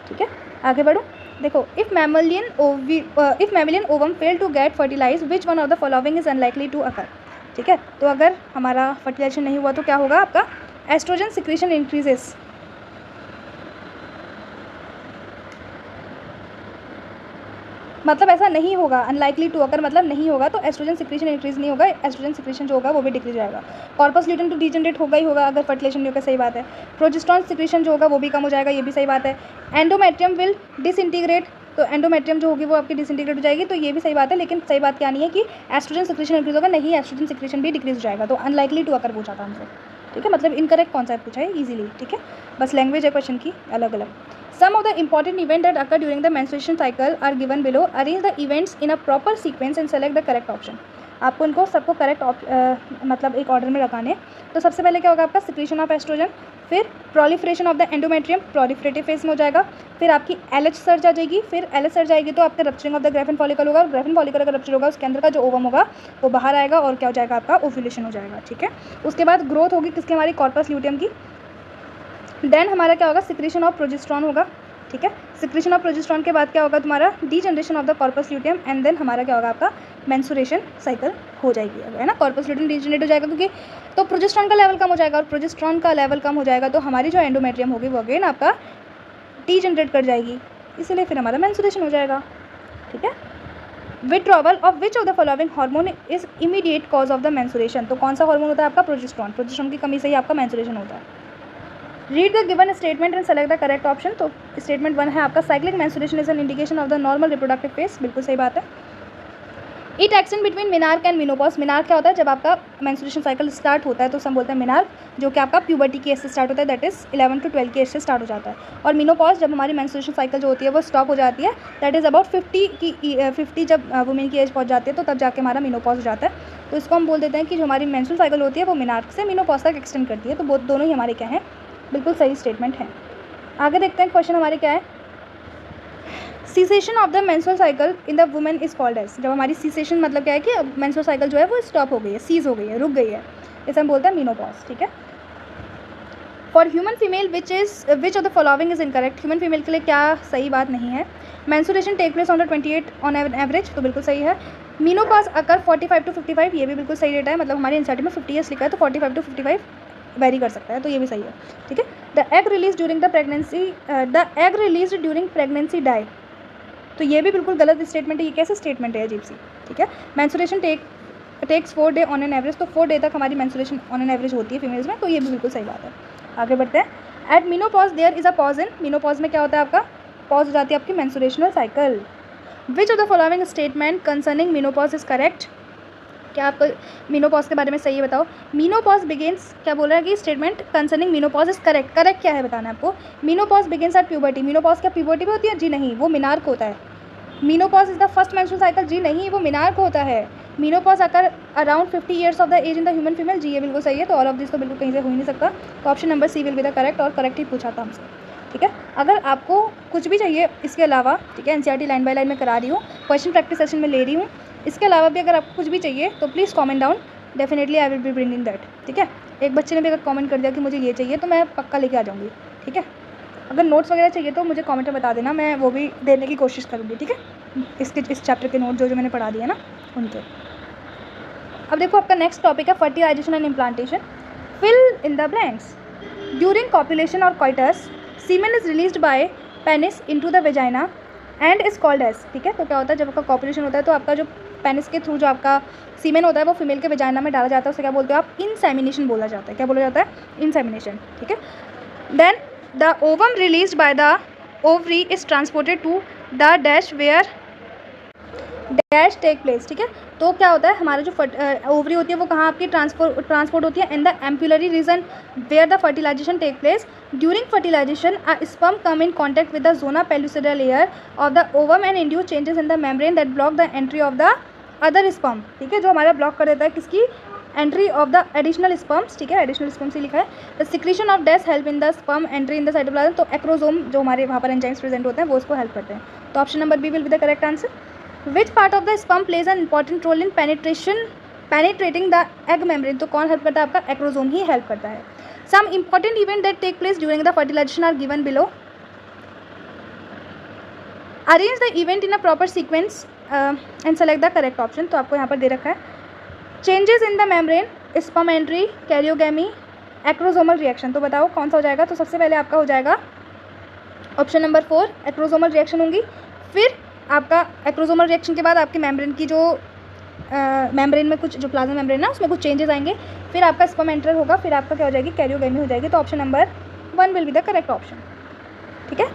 ठीक है, आगे बढ़ो. देखो if mammalian ovum fail to get fertilize which one of the following is unlikely to occur. ठीक है, तो अगर हमारा फर्टिलाइजेशन नहीं हुआ तो क्या होगा? आपका एस्ट्रोजन सिक्रीशन इंक्रीजेस. मतलब ऐसा नहीं होगा. अनलाइकली टू अकर मतलब नहीं होगा, तो एस्ट्रोजन सिक्रीशन इंक्रीज नहीं होगा. एस्ट्रोजन सिक्रीशन जो होगा वो भी डिक्रीज जाएगा. कॉर्पस ल्यूटियम तो डीजनरेट होगा ही होगा अगर फर्टिलाइजेशन नहीं होगा. सही बात है. प्रोजेस्टेरॉन सिक्रीशन जो होगा वो भी कम हो जाएगा. ये भी सही बात है. Endometrium will disintegrate. तो एंडोमेट्रियम जो होगी वो आपकी डिसइंटीग्रेट हो जाएगी. तो ये भी सही बात है. लेकिन सही बात क्या नहीं है कि एस्ट्रोजन सिक्रीशन इंक्रीज होगा. नहीं, एस्ट्रोजन सिक्रीशन भी डिक्रीज हो जाएगा. तो अनलाइकली टू अकर पूछा था हमसे. ठीक है, मतलब इनकरेक्ट कौन सा पूछा है ईजिली, ठीक है, बस लैंग्वेज है क्वेश्चन की अलग अलग। Some of the important event that occur during the menstruation cycle are given below, arrange the events in a proper sequence and select the correct option. आपको इनको सबको करेक्ट मतलब एक ऑर्डर में लगाने। तो सबसे पहले क्या होगा आपका सिक्रीशन ऑफ एस्ट्रोजन, फिर proliferation of the endometrium proliferative phase में हो जाएगा, फिर आपकी एलएच सर्ज आ जाएगी, फिर एलएच सर्ज आएगी तो आपका rupturing of the graphene follicle होगा, और ग्राफिन फॉलिकल अगर रप्चर होगा उसके अंदर का जो ओवम होगा वो बाहर आएगा और क्या हो जाएगा आपका ओव्यूलेशन हो जाएगा, ठीक है। उसके बाद ग्रोथ होगी किसकी, हमारी कॉर्पस ल्यूटियम की। देन हमारा क्या होगा सिक्रीशन ऑफ प्रोजेस्टेरॉन होगा, ठीक है। सिक्रीशन ऑफ प्रोजेस्टेरॉन के बाद क्या होगा तुम्हारा degeneration of the corpus luteum, and then हमारा क्या होगा आपका मेंस्ट्रुएशन साइकिल हो जाएगी, है ना। कॉर्पस ल्यूटियम डीजनरेट हो जाएगा क्योंकि तो प्रोजेस्टेरॉन का लेवल कम हो जाएगा, और प्रोजेस्टेरॉन का लेवल कम हो जाएगा तो हमारी जो एंडोमेट्रियम होगी वो अगेन आपका डीजनरेट कर जाएगी, इसीलिए फिर हमारा मेंस्ट्रुएशन हो जाएगा, ठीक है। Withdrawal of which of the following hormone is immediate cause of the menstruation, तो कौन सा हार्मोन होता है आपका प्रोजेस्टेरॉन, प्रोजेस्टेरॉन की कमी से ही आपका मेंस्ट्रुएशन होता है। Read the given statement and select the correct option. तो स्टेटमेंट 1 है आपका cyclic menstruation is an indication of the normal reproductive phase, बिल्कुल सही बात है। It action between menarche and menopause, menarche क्या होता है जब आपका मेंस्ट्रुएशन साइकिल स्टार्ट होता है तो हम बोलते हैं मिनार्क, जो कि आपका प्यूबर्टी की एज से स्टार्ट होता है, दैट इज 11 to 12 की एज से स्टार्ट हो जाता है। और मिनोपॉज जब हमारी मेंस्ट्रुएशन साइकिल जो होती है वो स्टॉप हो जाती है, दैट इज अबाउट 50 जब वुमेन की एज पहुंच जाती है तो तब जाके हमारा मिनोपॉज हो जाता है। तो इसको हम बोल देते हैं कि जो हमारी मेंस्ट्रुअल साइकिल होती है वो मिनार्क से मिनोपॉज तक एक्सटेंड करती है। तो दोनों ही हमारे क्या हैं, बिल्कुल सही स्टेटमेंट है। आगे देखते हैं क्वेश्चन हमारे क्या है। Cessation of the menstrual cycle in the women is called as, जब हमारी सीसेशन मतलब क्या है कि मेंस्ट्रुअल साइकिल जो है वो स्टॉप हो गई है, सीज हो गई है, रुक गई है, इसे हम बोलते हैं मिनोपॉज, ठीक है। For human female which of the following is incorrect, human female के लिए क्या सही बात नहीं है। Menstruation take place on the 28 on average, तो बिल्कुल सही है। मिनोपॉज अकर 45 to 55, ये भी बिल्कुल सही डेटा है, मतलब हमारे एनसीईआरटी में 50 ईयर्स लिखा है तो 45 to 55 वेरी कर सकता है, तो ये भी सही है, ठीक है। The egg release during pregnancy die, तो ये भी बिल्कुल गलत स्टेटमेंट है, ये कैसे स्टेटमेंट है अजीब सी, ठीक है। Menstruation takes 4 day on an average, तो 4 डे तक हमारी मेंस्ट्रुएशन ऑन एन एवरेज होती है फीमेल्स में, तो ये भी बिल्कुल सही बात है। आगे बढ़ते हैं। At menopause there is a pause in, menopause में क्या होता है आपका पॉज हो जाती है आपकी menstruational cycle. Which of the following statement concerning menopause is correct, क्या आपको मिनोपॉज के बारे में सही है बताओ। मिनोपॉज बिगिंस, क्या बोल रहा है कि statement concerning menopause is correct, correct क्या है बताना है आपको। Menopause begins at puberty, menopause क्या प्यूबर्टी में होती है, जी नहीं, वो मिनार्क होता है। Menopause is the first menstrual cycle, जी नहीं, वो मिनार्क होता है। Menopause occur around 50 years of the age in the human female, जी ये बिल्कुल सही है। तो ऑल ऑफ दिस तो बिल्कुल कहीं से हो ही नहीं सकता, तो option number C will be the correct, और करेक्ट ही पूछा था हमसे, ठीक है। अगर आपको कुछ भी चाहिए इसके अलावा, ठीक है, एनसीईआरटी लाइन बाय लाइन में करा रही हूँ, क्वेश्चन प्रैक्टिस सेशन में ले रही हूँ, इसके अलावा भी अगर आपको कुछ भी चाहिए तो please comment down, definitely I will be bringing that, ठीक है। एक बच्चे ने भी अगर कमेंट कर दिया कि मुझे ये चाहिए तो मैं पक्का लेके आ जाऊँगी, ठीक है। अगर नोट्स वगैरह चाहिए तो मुझे कमेंट में बता देना, मैं वो भी देने की कोशिश करूँगी, ठीक है। इस चैप्टर के नोट जो मैंने पढ़ा दिए ना उनके। अब देखो आपका नेक्स्ट टॉपिक है fertilization and implantation. Fill in the blanks. During copulation और coitus semen is released by penis into the vagina and is called as, ठीक है। तो क्या होता है जब आपका कॉपुलेशन होता है तो आपका जो पेनिस के थ्रू जो आपका सीमेन होता है वो फीमेल के वेजाइना में डाला जाता है, उसे क्या बोलते हो आप, इंसेमिनेशन बोला जाता है। क्या बोला जाता है, इंसेमिनेशन, ठीक है। Then the ovum released by the ovary is transported to the dash where dash take place, ठीक है। तो क्या होता है हमारा जो ओवरी होती है वो कहाँ आपकी ट्रांसपोर्ट होती है, in the ampullary region where the fertilisation take place. During fertilisation a sperm come in contact with the zona pellucida layer of the ovum and induce changes in the membrane that block the entry of the other sperm, ठीक है, जो हमारा block कर देता है किसकी, entry of the additional sperms, ठीक है, एडिशनल स्पर्म से लिखा है। The secretion of dash help in the sperm entry in the cytoplasm, तो एक्रोजोम जो हमारे वहाँ पर एंजाइम्स प्रेजेंट होते हैं वो इसको हेल्प करते हैं। तो option number B will be the correct answer. Which part of the sperm plays an important role in penetrating the egg membrane, तो कौन हेल्प करता है आपका, एक्रोजोम ही हेल्प करता है। Some important event that take place during the fertilisation are given below. Arrange the event in a proper sequence and select the correct option, तो आपको यहाँ पर दे रखा है changes in the membrane, sperm entry, karyogamy, acrosomal reaction, तो बताओ कौन सा हो जाएगा। तो सबसे पहले आपका हो जाएगा ऑप्शन नंबर 4 एक्रोजोमल रिएक्शन होंगी। फिर आपका एक्रोजोमल रिएक्शन के बाद आपके मेम्ब्रेन की जो मेम्ब्रेन में कुछ जो प्लाज्मा मेम्ब्रेन है उसमें कुछ चेंजेस आएंगे, फिर आपका स्पर्म एंटर होगा, फिर आपका क्या हो जाएगी, कैरियोगेमी हो जाएगी। तो option number 1 will be the correct option, ठीक है।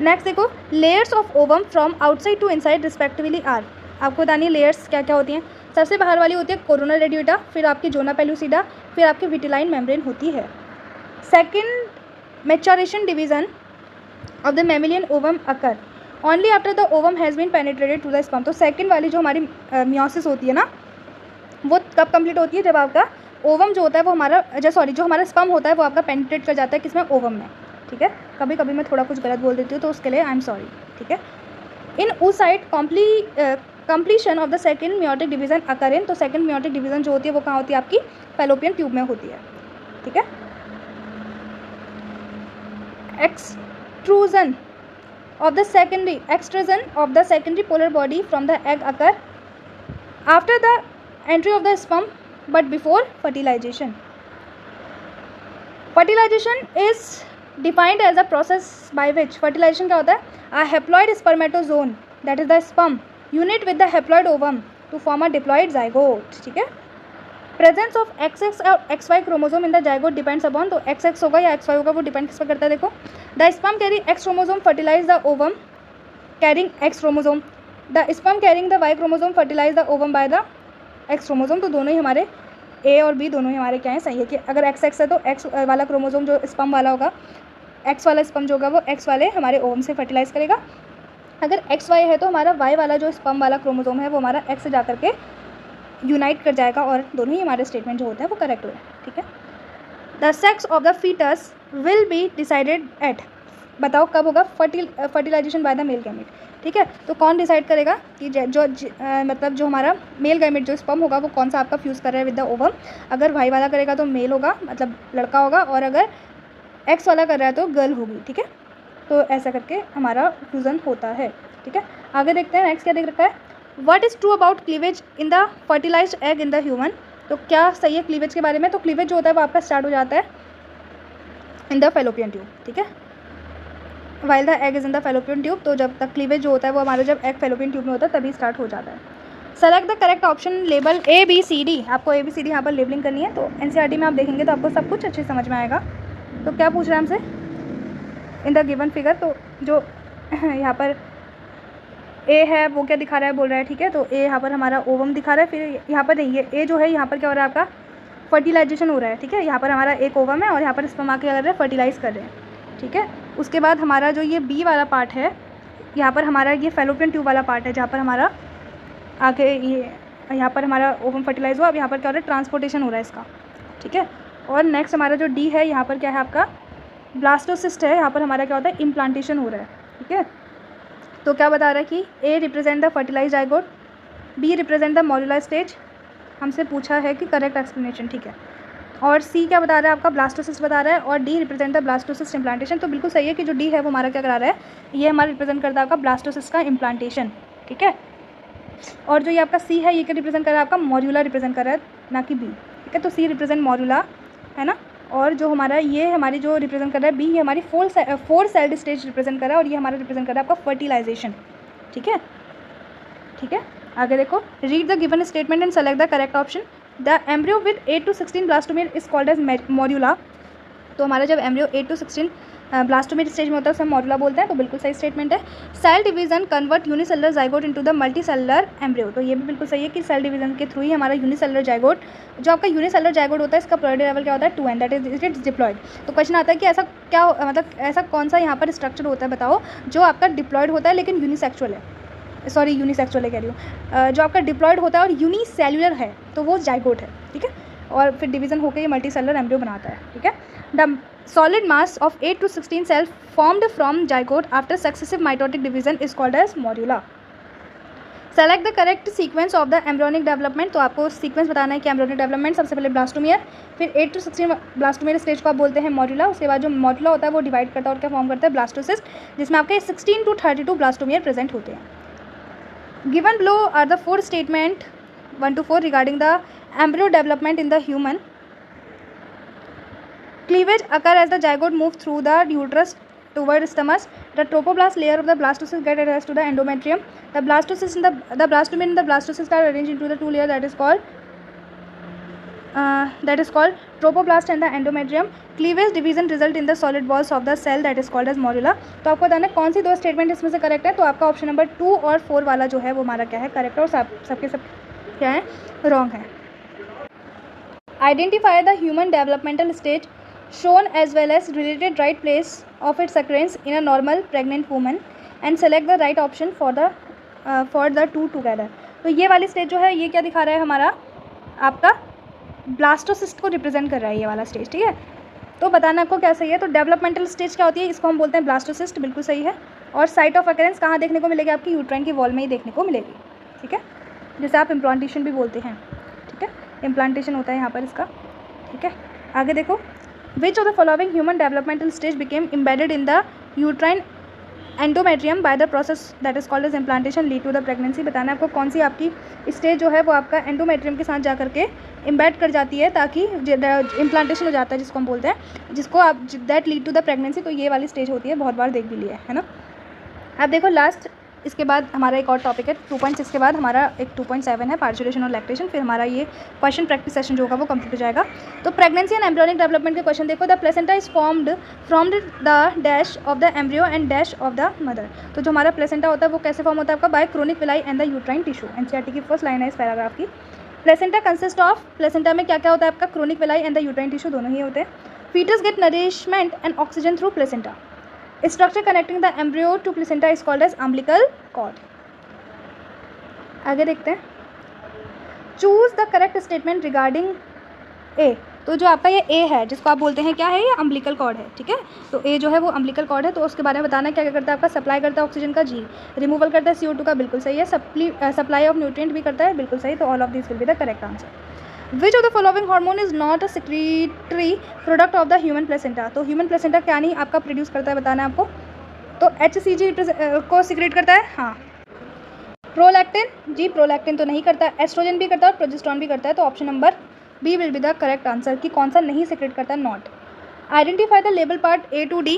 नेक्स्ट देखो, layers of ovum from outside to inside respectively are, आपको बतानी है लेयर्स क्या क्या होती हैं। सबसे बाहर वाली होती है कोरोनल रेडिएटा, फिर आपकी जोना पेलुसिडा, फिर आपकी विटिलाइन मेम्ब्रेन होती है। Second maturation division of the mammalian ovum occur only after the ovum has been penetrated to the sperm. तो सेकेंड वाली जो हमारी मियोसिस होती है ना, वो कब कंप्लीट होती है, जब आपका ओवम जो होता है वो हमारा जो हमारा स्पर्म होता है वो आपका पेनिट्रेट कर जाता है किसमें, ओवम में। ठीक है, कभी कभी मैं थोड़ा कुछ गलत बोल देती हूँ तो उसके लिए आई एम सॉरी। ठीक है, in oocyte completion of the second meiotic division occur in, तो सेकेंड मियोटिक डिवीजन जो होती है वो कहाँ होती है, आपकी फैलोपियन ट्यूब में होती है। ठीक है, extrusion of the secondary polar body from the egg occur after the entry of the sperm but before fertilization. Fertilization is defined as a process by which fertilization क्या होता है, a haploid spermatozoon that is the sperm unit with the haploid ovum to form a diploid zygote. ठीक है, presence of XX और XY chromosome in the zygote depends upon, तो XX होगा या XY होगा वो डिपेंड किस पर करता है, देखो the sperm carry X chromosome fertilise the ovum carrying X chromosome, the sperm carrying the Y chromosome fertilise the ovum by the X chromosome. तो दोनों ही हमारे A और B दोनों ही हमारे क्या है, सही है कि अगर XX है तो X वाला क्रोमोसोम जो स्पर्म वाला होगा, X वाला स्पर्म जो होगा वो X वाले हमारे ओवम से फर्टिलाइज करेगा। अगर XY है तो हमारा Y वाला जो स्पर्म वाला क्रोमोसोम है वो हमारा X से जाकर के यूनाइट कर जाएगा और दोनों ही हमारे स्टेटमेंट जो होते हैं वो करेक्ट हुए। ठीक है, the sex of the foetus will be decided at, बताओ कब होगा, fertilisation by the male gamete. ठीक है, तो कौन डिसाइड करेगा कि मतलब जो हमारा मेल गैमेट जो स्पर्म होगा वो कौन सा आपका फ्यूज़ कर रहा है विद द ओवम। अगर वाई वाला करेगा तो मेल होगा, मतलब लड़का होगा, और अगर एक्स वाला कर रहा है तो गर्ल होगी। ठीक है, तो ऐसा करके हमारा फ्यूज़न होता है। ठीक है, आगे देखते हैं नेक्स्ट क्या देख रखा है, what is true about cleavage in the fertilised egg in the human. तो क्या सही है क्लीवेज के बारे में, तो क्लीवेज जो होता है वो आपका स्टार्ट हो जाता है इन द फैलोपियन ट्यूब। ठीक है, while the egg is in the fallopian tube, तो जब तक क्लीवेज जो होता है वो हमारा जब एग फैलोपियन ट्यूब में होता है तभी स्टार्ट हो जाता है। Select the correct option label ABCD, आपको ABCD यहाँ पर लेबलिंग करनी है। तो NCERT में आप देखेंगे तो आपको सब कुछ अच्छे समझ में आएगा। तो क्या पूछ रहा है हमसे इन द गिवन फिगर, तो जो यहाँ पर A है वो क्या दिखा रहा है, बोल रहा है। ठीक है, तो A यहाँ पर हमारा ओवम दिखा रहा है, फिर यहाँ पर नहीं, ये A जो है यहाँ पर क्या हो रहा है, आपका फर्टिलाइजेशन हो रहा है। ठीक है, यहाँ पर हमारा एक ओवम है और यहाँ पर स्पर्म आके कर रहे हैं, फर्टिलाइज़ कर रहे हैं। ठीक है, उसके बाद हमारा जो ये B वाला पार्ट है, यहाँ पर हमारा ये फैलोपियन ट्यूब वाला पार्ट है जहाँ पर हमारा आगे ये यहाँ पर हमारा ओवम फर्टिलाइज हुआ। अब यहाँ पर क्या हो रहा है, ट्रांसपोर्टेशन हो रहा है इसका। ठीक है, और नेक्स्ट हमारा जो D है यहाँ पर क्या है, आपका ब्लास्टोसिस्ट है, यहाँ पर हमारा क्या होता है, इम्प्लांटेशन हो रहा है। ठीक है, तो क्या बता रहा है कि A represent the fertilise zygote, B represent the modular stage, हमसे पूछा है कि करेक्ट एक्सप्लेनेशन। ठीक है, और C क्या बता रहा है, आपका ब्लास्टोसिस्ट बता रहा है, और D represent the blastocyst implantation. तो बिल्कुल सही है कि जो D है वो हमारा क्या करा रहा है, ये हमारा रिप्रेजेंट करता है आपका ब्लास्टोसिस्ट का इम्प्लांटेशन। ठीक है, और जो ये आपका C है ये क्या रिप्रेजेंट कर रहा है, आपका मॉड्यूला रिप्रेजेंट कर रहा है, ना कि B। ठीक है, तो C रिप्रेजेंट मॉड्यूला है ना, और जो हमारा ये हमारी जो रिप्रेजेंट कर रहा है B, ये हमारी 4 सेल्ड स्टेज रिप्रेजेंट कर रहा है, और ये हमारा रिप्रेजेंट कर रहा है आपका फर्टिलाइजेशन। ठीक है, ठीक है, आगे देखो, read the given statement and select the correct option. The embryo with 8 to 16 blastomere is called as morula. तो हमारा जब एम्ब्रियो 8 to 16 ब्लास्टोमेर स्टेज में होता है उसे हम मॉड्यूला बोलते हैं। तो बिल्कुल सही स्टेटमेंट है। Cell division convert unicellular zygote into the multicellular embryo. तो ये भी बिल्कुल सही है कि सेल डिवीजन के थ्रू ही हमारा यूनिसेलुलर जाइगोट, जो आपका यूनिसेलुलर जाइगोट होता है, इसका प्रोडक्ट लेवल क्या होता है, 2n, that is its diploid. तो क्वेश्चन आता है कि ऐसा क्या, मतलब ऐसा कौन सा यहाँ पर स्ट्रक्चर होता है, बताओ, जो आपका डिप्लॉयड होता है लेकिन यूनिसेक्सुअल है, सॉरी यूनिसेक्सुअल है कह रही हूँ, जो आपका डिप्लॉयड होता है और यूनिसेल्युलर है तो वो जाइगोट है। ठीक है, और फिर डिवीजन होकर ये मल्टीसेलुलर एम्ब्रियो बनाता है। ठीक है, the solid mass of 8 to 16 cells formed from zygote after successive mitotic division is called as morula. Select the correct sequence of the embryonic development। तो आपको सीक्वेंस बताना है कि एम्ब्रियोनिक डेवलपमेंट सबसे पहले ब्लास्टोमियर, फिर 8 to 16 ब्लास्टोमियर स्टेज को आप बोलते हैं मॉड्यूला। उसके बाद जो मॉड्यूला होता है वो डिवाइड करता है और क्या फॉर्म करता है, ब्लास्टोसिस्ट, जिसमें आपके 16 to 32 ब्लास्टोमियर प्रेजेंट होते हैं। Given below are the 4 statement 1 to 4 regarding the embryo development in the human. Cleavage occur as the zygote move through the uterus toward stomach. The trophoblast layer of the blastocyst get attached to the endometrium. The blastocyst and the blastomere and the blastocyst are arranged into the two layers that is called trophoblast and the endometrium. Cleavage division result in the solid walls of the cell that is called as morula. तो आपको बताना है कौन सी 2 statement इसमें से correct है। तो आपका ऑप्शन नंबर 2 और 4 वाला जो है वो हमारा क्या है, करेक्ट है, और सबके सब क्या है, रॉन्ग है। Identify the human developmental stage shown as well as related right place of its occurrence in a normal pregnant woman and select the right option for the two together। तो ये वाली स्टेज जो है ये क्या दिखा रहा है, हमारा आपका ब्लास्टोसिस्ट को रिप्रेजेंट कर रहा है ये वाला स्टेज, ठीक है। तो बताना आपको क्या सही है। तो डेवलपमेंटल स्टेज क्या होती है, इसको हम बोलते हैं ब्लास्टोसिस्ट, बिल्कुल सही है। और साइट ऑफ अकरेंस कहाँ देखने को मिलेगी, आपकी यूट्राइन की वॉल में ही देखने को मिलेगी, ठीक है, जिसे आप इम्प्लांटेशन भी बोलते हैं, ठीक है, इम्प्लांटेशन होता है यहाँ पर इसका, ठीक है। आगे देखो, Which of the following human developmental stage became embedded in the uterine endometrium by the process that is called as implantation lead to the pregnancy। बताना है आपको कौन सी आपकी स्टेज जो है वो आपका एंडोमेट्रियम के साथ जा करके एम्बेड कर जाती है ताकि इम्प्लांटेशन हो जाता है, जिसको हम बोलते हैं, जिसको आप that lead to the pregnancy. तो ये वाली स्टेज होती है, बहुत बार देख भी लिया है ना। अब देखो लास्ट, इसके बाद हमारा एक और टॉपिक है 2.6 के बाद हमारा एक 2.7 है पार्चुलेशन और लैक्टेशन, फिर हमारा ये क्वेश्चन प्रैक्टिस सेशन जो होगा वो कंप्लीट हो जाएगा। तो प्रेगनेंसी एंड एम्ब्रियोनिक डेवलपमेंट के क्वेश्चन देखो। The placenta is formed from the dash of the embryo and dash of the mother. तो जो हमारा प्लेसेंटा होता है वो कैसे फॉर्म होता है आपका, by chorionic villi and the uterine tissue. NCERT की फर्स्ट लाइन है इस पैराग्राफ की। प्लेसेंटा कंसिस्ट ऑफ, प्लेसेंटा में क्या क्या होता है आपका, chorionic villi and the uterine tissue दोनों ही होते हैं। Foetus get nourishment and oxygen through placenta. Structure connecting the embryo to placenta is called as umbilical cord. आगे देखते हैं, choose the correct statement regarding A. तो जो आपका ये ए है जिसको आप बोलते हैं क्या है, ये अम्बिलिकल कॉर्ड है, ठीक है। तो ए जो है वो अम्बिलिकल कॉर्ड है, तो उसके बारे में बताना क्या क्या करता है आपका, सप्लाई करता है ऑक्सीजन का, जी। रिमूवल करता है CO2 का, बिल्कुल सही है। सप्लाई ऑफ न्यूट्रिएंट भी करता है, बिल्कुल सही। तो all of this will be the correct answer. Which of the following hormone is not a secretory product of the human placenta. तो ह्यूमन प्लेसेंटा क्या नहीं आपका प्रोड्यूस करता है, बताना है आपको। तो HCG को सिक्रेट करता है, हाँ। प्रोलैक्टिन, जी प्रोलैक्टिन तो नहीं करता, एस्ट्रोजन भी करता है और प्रोजेस्टेरॉन भी करता है। तो option number B will be the correct answer कि कौन सा नहीं सिक्रेट करता है, not. Identify the label part A to D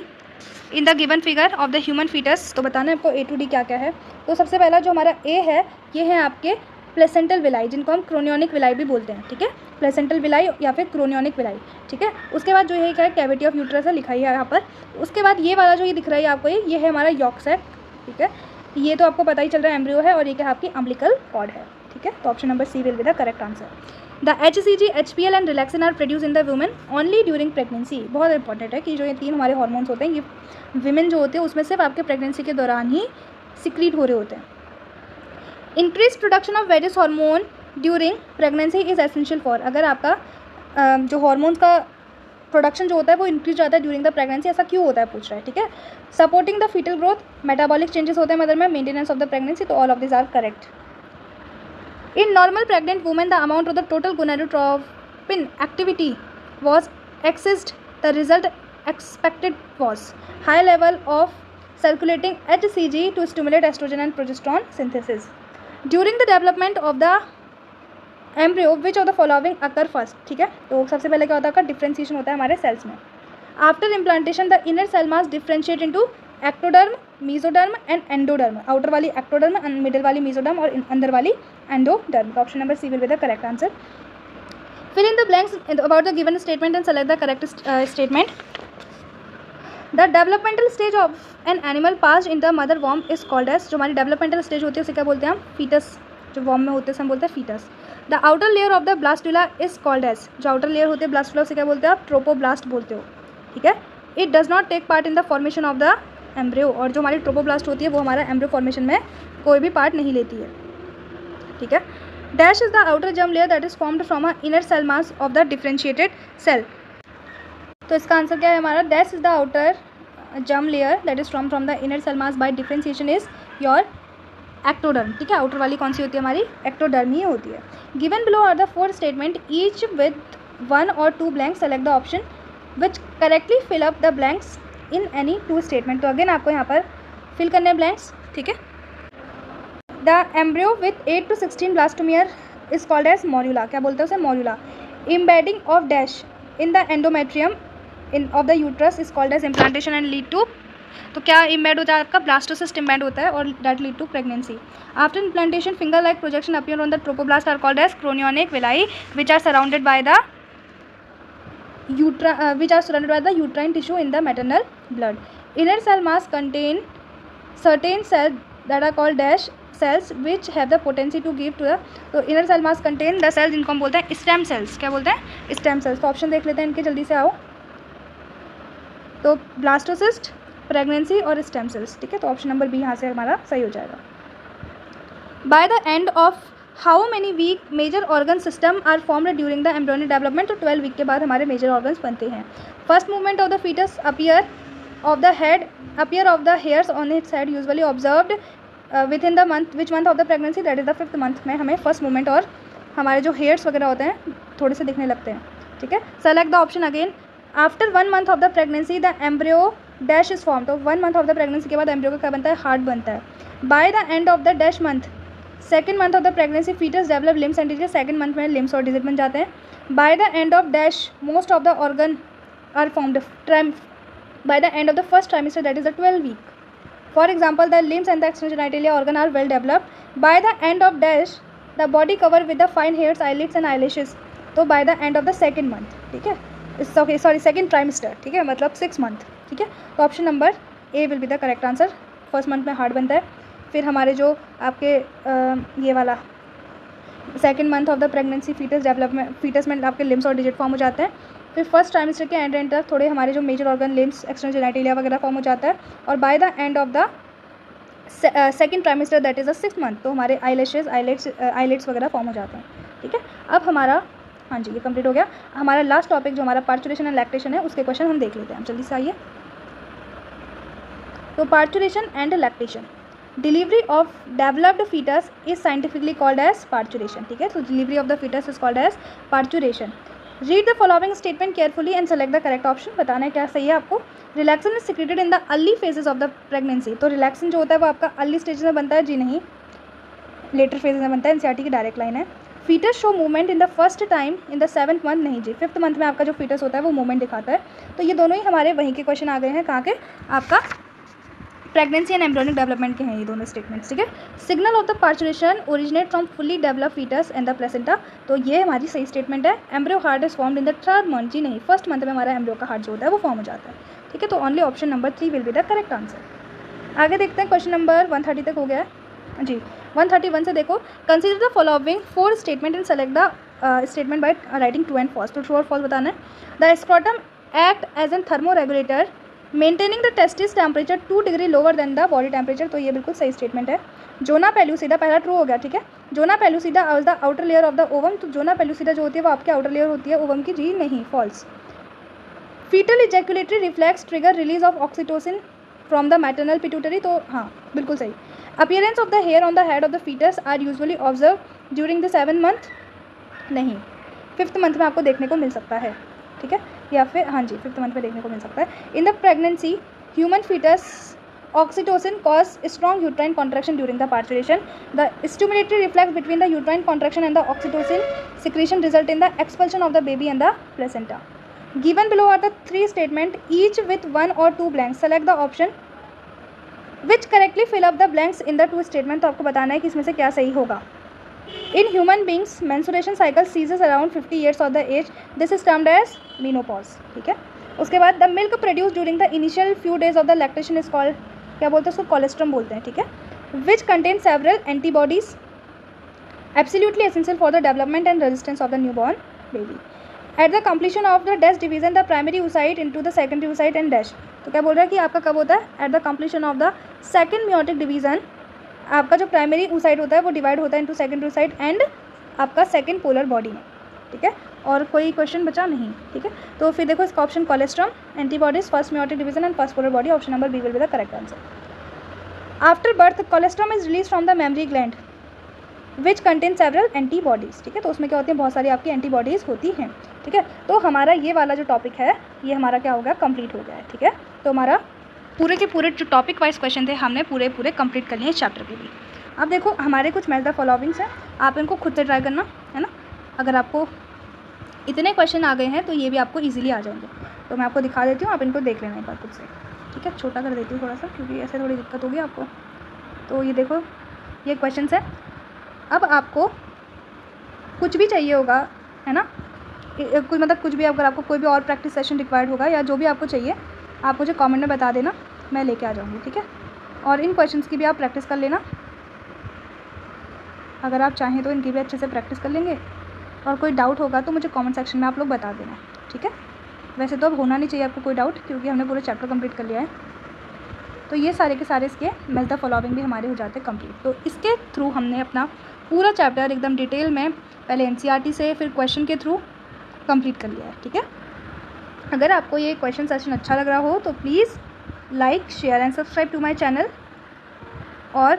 in the given figure of the human foetus. तो बताना है आपको A to D क्या क्या है। तो सबसे पहला जो हमारा A है ये है आपके प्लेसेंटल विलाई, जिनको हम क्रोनियोनिक विलाई भी बोलते हैं, ठीक है, प्लेसेंटल विलाई या फिर क्रोनियोनिक विलाई, ठीक है। उसके बाद जो है क्या है, कैविटी ऑफ यूट्रस है, लिखा है यहाँ पर। उसके बाद ये वाला जो ये दिख रहा है आपको, ये है हमारा यॉक सैक, ठीक है। ये तो आपको पता ही चल रहा है एम्ब्रियो है, और ये क्या है आपकी अम्बिलिकल कॉर्ड है, ठीक है। तो option number C will be the correct answer. The HCG, HPL and relaxin are produce in the women only during pregnancy. बहुत इंपॉर्टेंट है कि जो ये तीन हमारे हार्मोन्स होते हैं ये विमेन जो होते हैं उसमें सिर्फ आपके प्रेगनेंसी के दौरान ही सिक्रीट हो रहे होते हैं। Increase production of various hormone during pregnancy is essential for. अगर आपका जो हार्मोन्स का प्रोडक्शन जो होता है वो इंक्रीज होता है ड्यूरिंग द प्रेगनेंसी, ऐसा क्यों होता है पूछ रहा है, ठीक है। Supporting the foetal growth, metabolic changes होते हैं मदर में, मेंटेनेंस ऑफ द प्रेगनेंसी। तो all of this are correct. In normal pregnant women the amount of the total gonadotropin activity was assessed, the result expected was high level of circulating HCG to stimulate estrogen and progesterone synthesis during the development of the embryo. Which of the following occur first, ठीक है। तो सबसे पहले क्या होता है, differentiation होता है हमारे सेल्स में। After implantation the inner cell mass differentiate into ectoderm, mesoderm and endoderm. Outer वाली एक्टोडर्म, मिडिल वाली मीजोडर्म और अंदर वाली एंडोडर्म। का option number C will be the correct answer. Fill in the blanks about the given statement and select the correct statement. The developmental stage of an animal passed in the mother वॉर्म is called as. जो हमारी developmental stage होती है उसे क्या बोलते हैं हम, फीटस। जो वॉर्म में होते हैं हम बोलते हैं foetus. The outer layer of the blastula is called as. जो आउटर लेयर होते हैं ब्लास्टुला उसे क्या बोलते हैं आप, ट्रोपोब्लास्ट बोलते हो, ठीक है। It does not take part in the formation of the embryo. और जो हमारी ट्रोपोब्लास्ट होती है वो हमारा एम्ब्रियो फॉर्मेशन में कोई भी पार्ट नहीं लेती है, ठीक है। Dash is the outer germ layer that is formed from a inner cell mass of the differentiated cell. तो इसका आंसर क्या है हमारा, dash is the outer germ layer that is from the inner cell mass by differentiation is your ectoderm, ठीक है। Outer वाली कौन सी होती है हमारी, एक्टोडर्म ही होती है। Given below are the 4 statement each with 1 or 2 blanks। Select the option which correctly fill up the blanks in any 2 statement. तो अगेन आपको यहाँ पर फिल करने ब्लैंक्स, ठीक है। The embryo with 8 to 16 blastomere is called as morula. क्या बोलते हैं उसे, morula. Embedding of dash in the endometrium in of the uterus is called as implantation and lead to. तो क्या इम्बेड होता है आपका, ब्लास्टोसिस्ट इम्बेड होता है और that lead to pregnancy. After implantation finger like projection appear on the trophoblast are called as chorionic villi which are surrounded by the uterine tissue in the maternal blood. Inner cell mass contain certain cells that are called dash cells which have the potency to give to the, तो inner cell mass contain the cells जिनको हम बोलते हैं stem cells, क्या बोलते हैं stem cells। तो option देख लेते हैं इनके, जल्दी से आओ। तो ब्लास्टोसिस्ट, प्रेगनेंसी और स्टेम सेल्स, ठीक है। तो ऑप्शन नंबर बी यहाँ से हमारा सही हो जाएगा। By the end of how many week major organ system are formed during the embryonic development, तो 12 वीक के बाद हमारे मेजर ऑर्गन्स बनते हैं। First movement of the foetus appear of the hairs on its head usually observed within the month, which month of the pregnancy, that is the 5th month में हमें first movement और हमारे जो hairs वगैरह होते हैं थोड़े से दिखने लगते हैं, ठीक है। Select the option again. After 1 month of the pregnancy the embryo dash is form, तो 1 मंथ ऑफ द प्रेगनेंसी के बाद एम्ब्रियो का क्या बनता है, हार्ट बनता है। By the end of the dash month, second month of the pregnancy foetus develop limbs and digit, second month में लिम्स और डिजिट बन जाते हैं। By the end of dash most of the organ are formed by the end of the first trimester, that is the 12 week. For example the limbs and the external genitalia organ are well developed. By the end of dash the body cover with the fine hairs, eyelids and eyelashes, तो by the end of the second month, ठीक है, sorry second trimester, ठीक है, मतलब 6 month, ठीक है। तो option number A will be the correct answer. First month में हार्ट बनता है, फिर हमारे जो आपके ये वाला second month of the pregnancy foetus में आपके लिम्स और डिजिट फॉर्म हो जाते हैं। फिर फर्स्ट ट्राइमेस्टर के एंड तक थोड़े हमारे जो major organ limbs external genitalia वगैरह फॉर्म हो जाता है, और by the end of the second trimester that is the 6th month, तो हमारे आईलैशेस आईलिड्स वगैरह फॉर्म हो जाते हैं, ठीक है। अब हमारा, हाँ जी, ये कंप्लीट हो गया। हमारा लास्ट टॉपिक जो हमारा पार्चुरेशन एंड लैक्टेशन है, उसके क्वेश्चन हम देख लेते हैं, जल्दी से आइए। तो parturition and lactation, delivery of developed foetus is scientifically called as parturition, ठीक है। तो delivery of the foetus is called as parturition. Read the following statement carefully and select the correct option, बताना है क्या सही है आपको। Relaxin is secreted in the early phases of the pregnancy, तो रिलैक्सन जो होता है वो आपका अर्ली स्टेज में बनता है, जी नहीं, लेटर फेज में बनता है, एनसीईआरटी की डायरेक्ट लाइन है। Foetus show movement in the first time in the 7th month, नहीं जी, 5th मंथ में आपका जो फीटस होता है वो मूवमेंट दिखाता है। तो ये दोनों ही हमारे वहीं के क्वेश्चन आ गए हैं, कहाँ के, आपका प्रेगनेंसी एंड एम्ब्रियोनिक डेवलपमेंट के हैं ये दोनों स्टेटमेंट्स, ठीक है। Signal of the parturition originate from fully develop fetus and the placenta, तो ये हमारी सही स्टेटमेंट है। Embryo heart is formed in the 3rd month, जी नहीं, 1st मंथ में हमारा एम्ब्रियो का हार्ट जो होता है वो फॉर्म हो जाता है, ठीक है। तो only option number 3 will be the correct answer. आगे देखते हैं, क्वेश्चन नंबर 130 तक हो गया है जी। 131 से देखो, consider the following 4 statement and select the statement by writing true and false, तो ट्रू और फॉल्स बताना है। The scrotum act as an thermoregulator maintaining the testis temperature 2 degree lower than the body temperature, तो ये बिल्कुल सही statement है। Zona pellucida, पहला ट्रू हो गया, ठीक है। Zona pellucida is the outer layer of the ovum, तो जोना पेलुसिडा जो होती है वो आपके आउटर लेयर होती है ओवम की, जी नहीं, falls. Foetal ejaculatory reflex trigger release of oxytocin from the maternal pituitary, तो हाँ बिल्कुल सही। Appearance of the hair on the head of the foetus are usually observe during the 7th month, नहीं, 5th मंथ में आपको देखने को मिल सकता है, ठीक है, या फिर हाँ जी 5th मंथ में देखने को मिल सकता है। In the pregnancy human foetus oxytocin cause strong uterine contraction during the parturition. The stimulatory reflex between the uterine contraction and the oxytocin secretion result in the expulsion of the baby and the placenta. Given below are the 3 statement each with 1 or 2 blanks, select the option which correctly fill up the blanks in the 2 statement, तो आपको बताना है कि इसमें से क्या सही होगा। In human beings menstruation cycle ceases around 50 years of the age, this is termed as menopause, ठीक है। उसके बाद the milk produce during the initial few days of the lactation is called, क्या बोलते हैं उसको, कोलेस्ट्रम बोलते हैं, ठीक है। Which contain several antibodies absolutely essential for the development and resistance of the newborn baby. At the completion of the dash division the primary oocyte into the secondary oocyte and dash, तो क्या बोल रहा है कि आपका कब होता है, at the completion of the second meiotic division, आपका जो प्राइमरी oocyte होता है वो डिवाइड होता है इनटू सेकेंडरी oocyte एंड आपका सेकेंड पोलर बॉडी में, ठीक है। और कोई क्वेश्चन बचा नहीं, ठीक है। तो फिर देखो इसका option colostrum, antibodies, first meiotic division and first polar body, option number B will be the correct answer. After birth colostrum is release from the mammary gland which contain several antibodies, ठीक है। तो उसमें क्या होती है, बहुत सारी आपकी एंटीबॉडीज़ होती हैं, ठीक है। तो हमारा ये वाला जो टॉपिक है ये हमारा क्या हो गया, कंप्लीट हो गया है, ठीक है। तो हमारा पूरे के पूरे जो टॉपिक वाइज क्वेश्चन थे हमने पूरे कंप्लीट कर लिए इस चैप्टर के भी। अब देखो हमारे कुछ मैच द फॉलोइंग्स हैं, आप इनको खुद से ट्राई करना है ना। अगर आपको इतने क्वेश्चन आ गए हैं तो ये भी आपको ईजिली आ जाएंगे। तो मैं आपको दिखा देती हूँ, आप इनको देख लेना एक बार खुद से, ठीक है। छोटा कर देती हूँ थोड़ा सा क्योंकि ऐसे थोड़ी दिक्कत होगी आपको। तो ये देखो ये क्वेश्चन है। अब आपको कुछ भी चाहिए होगा है ना, कुछ मतलब कुछ भी, अगर आपको कोई भी और प्रैक्टिस सेशन रिक्वायर्ड होगा या जो भी आपको चाहिए आप मुझे कमेंट में बता देना, मैं लेके आ जाऊँगी, ठीक है। और इन क्वेश्चंस की भी आप प्रैक्टिस कर लेना। अगर आप चाहें तो इनकी भी अच्छे से प्रैक्टिस कर लेंगे, और कोई डाउट होगा तो मुझे कमेंट सेक्शन में आप लोग बता देना, ठीक है। वैसे तो अब होना नहीं चाहिए आपको कोई डाउट, क्योंकि हमने पूरे चैप्टर कंप्लीट कर लिया है। तो ये सारे के सारे इसके मैच द फॉलोइंग भी हमारे हो जाते हैं कंप्लीट। तो इसके थ्रू हमने अपना पूरा चैप्टर एकदम डिटेल में पहले एनसीईआरटी से फिर क्वेश्चन के थ्रू कंप्लीट कर लिया है, ठीक है। अगर आपको ये क्वेश्चन सेशन अच्छा लग रहा हो तो please like, share and subscribe to my channel, और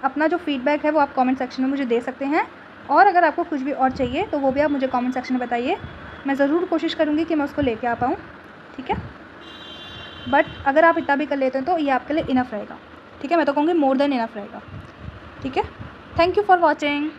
अपना जो फीडबैक है वो आप कमेंट सेक्शन में मुझे दे सकते हैं। और अगर आपको कुछ भी और चाहिए तो वो भी आप मुझे कमेंट सेक्शन में बताइए, मैं ज़रूर कोशिश करूँगी कि मैं उसको लेके आ पाऊँ, ठीक है। बट अगर आप इतना भी कर लेते हैं तो ये आपके लिए इनफ रहेगा, ठीक है। मैं तो कहूँगी मोर देन इनफ रहेगा, ठीक है। Thank you for watching.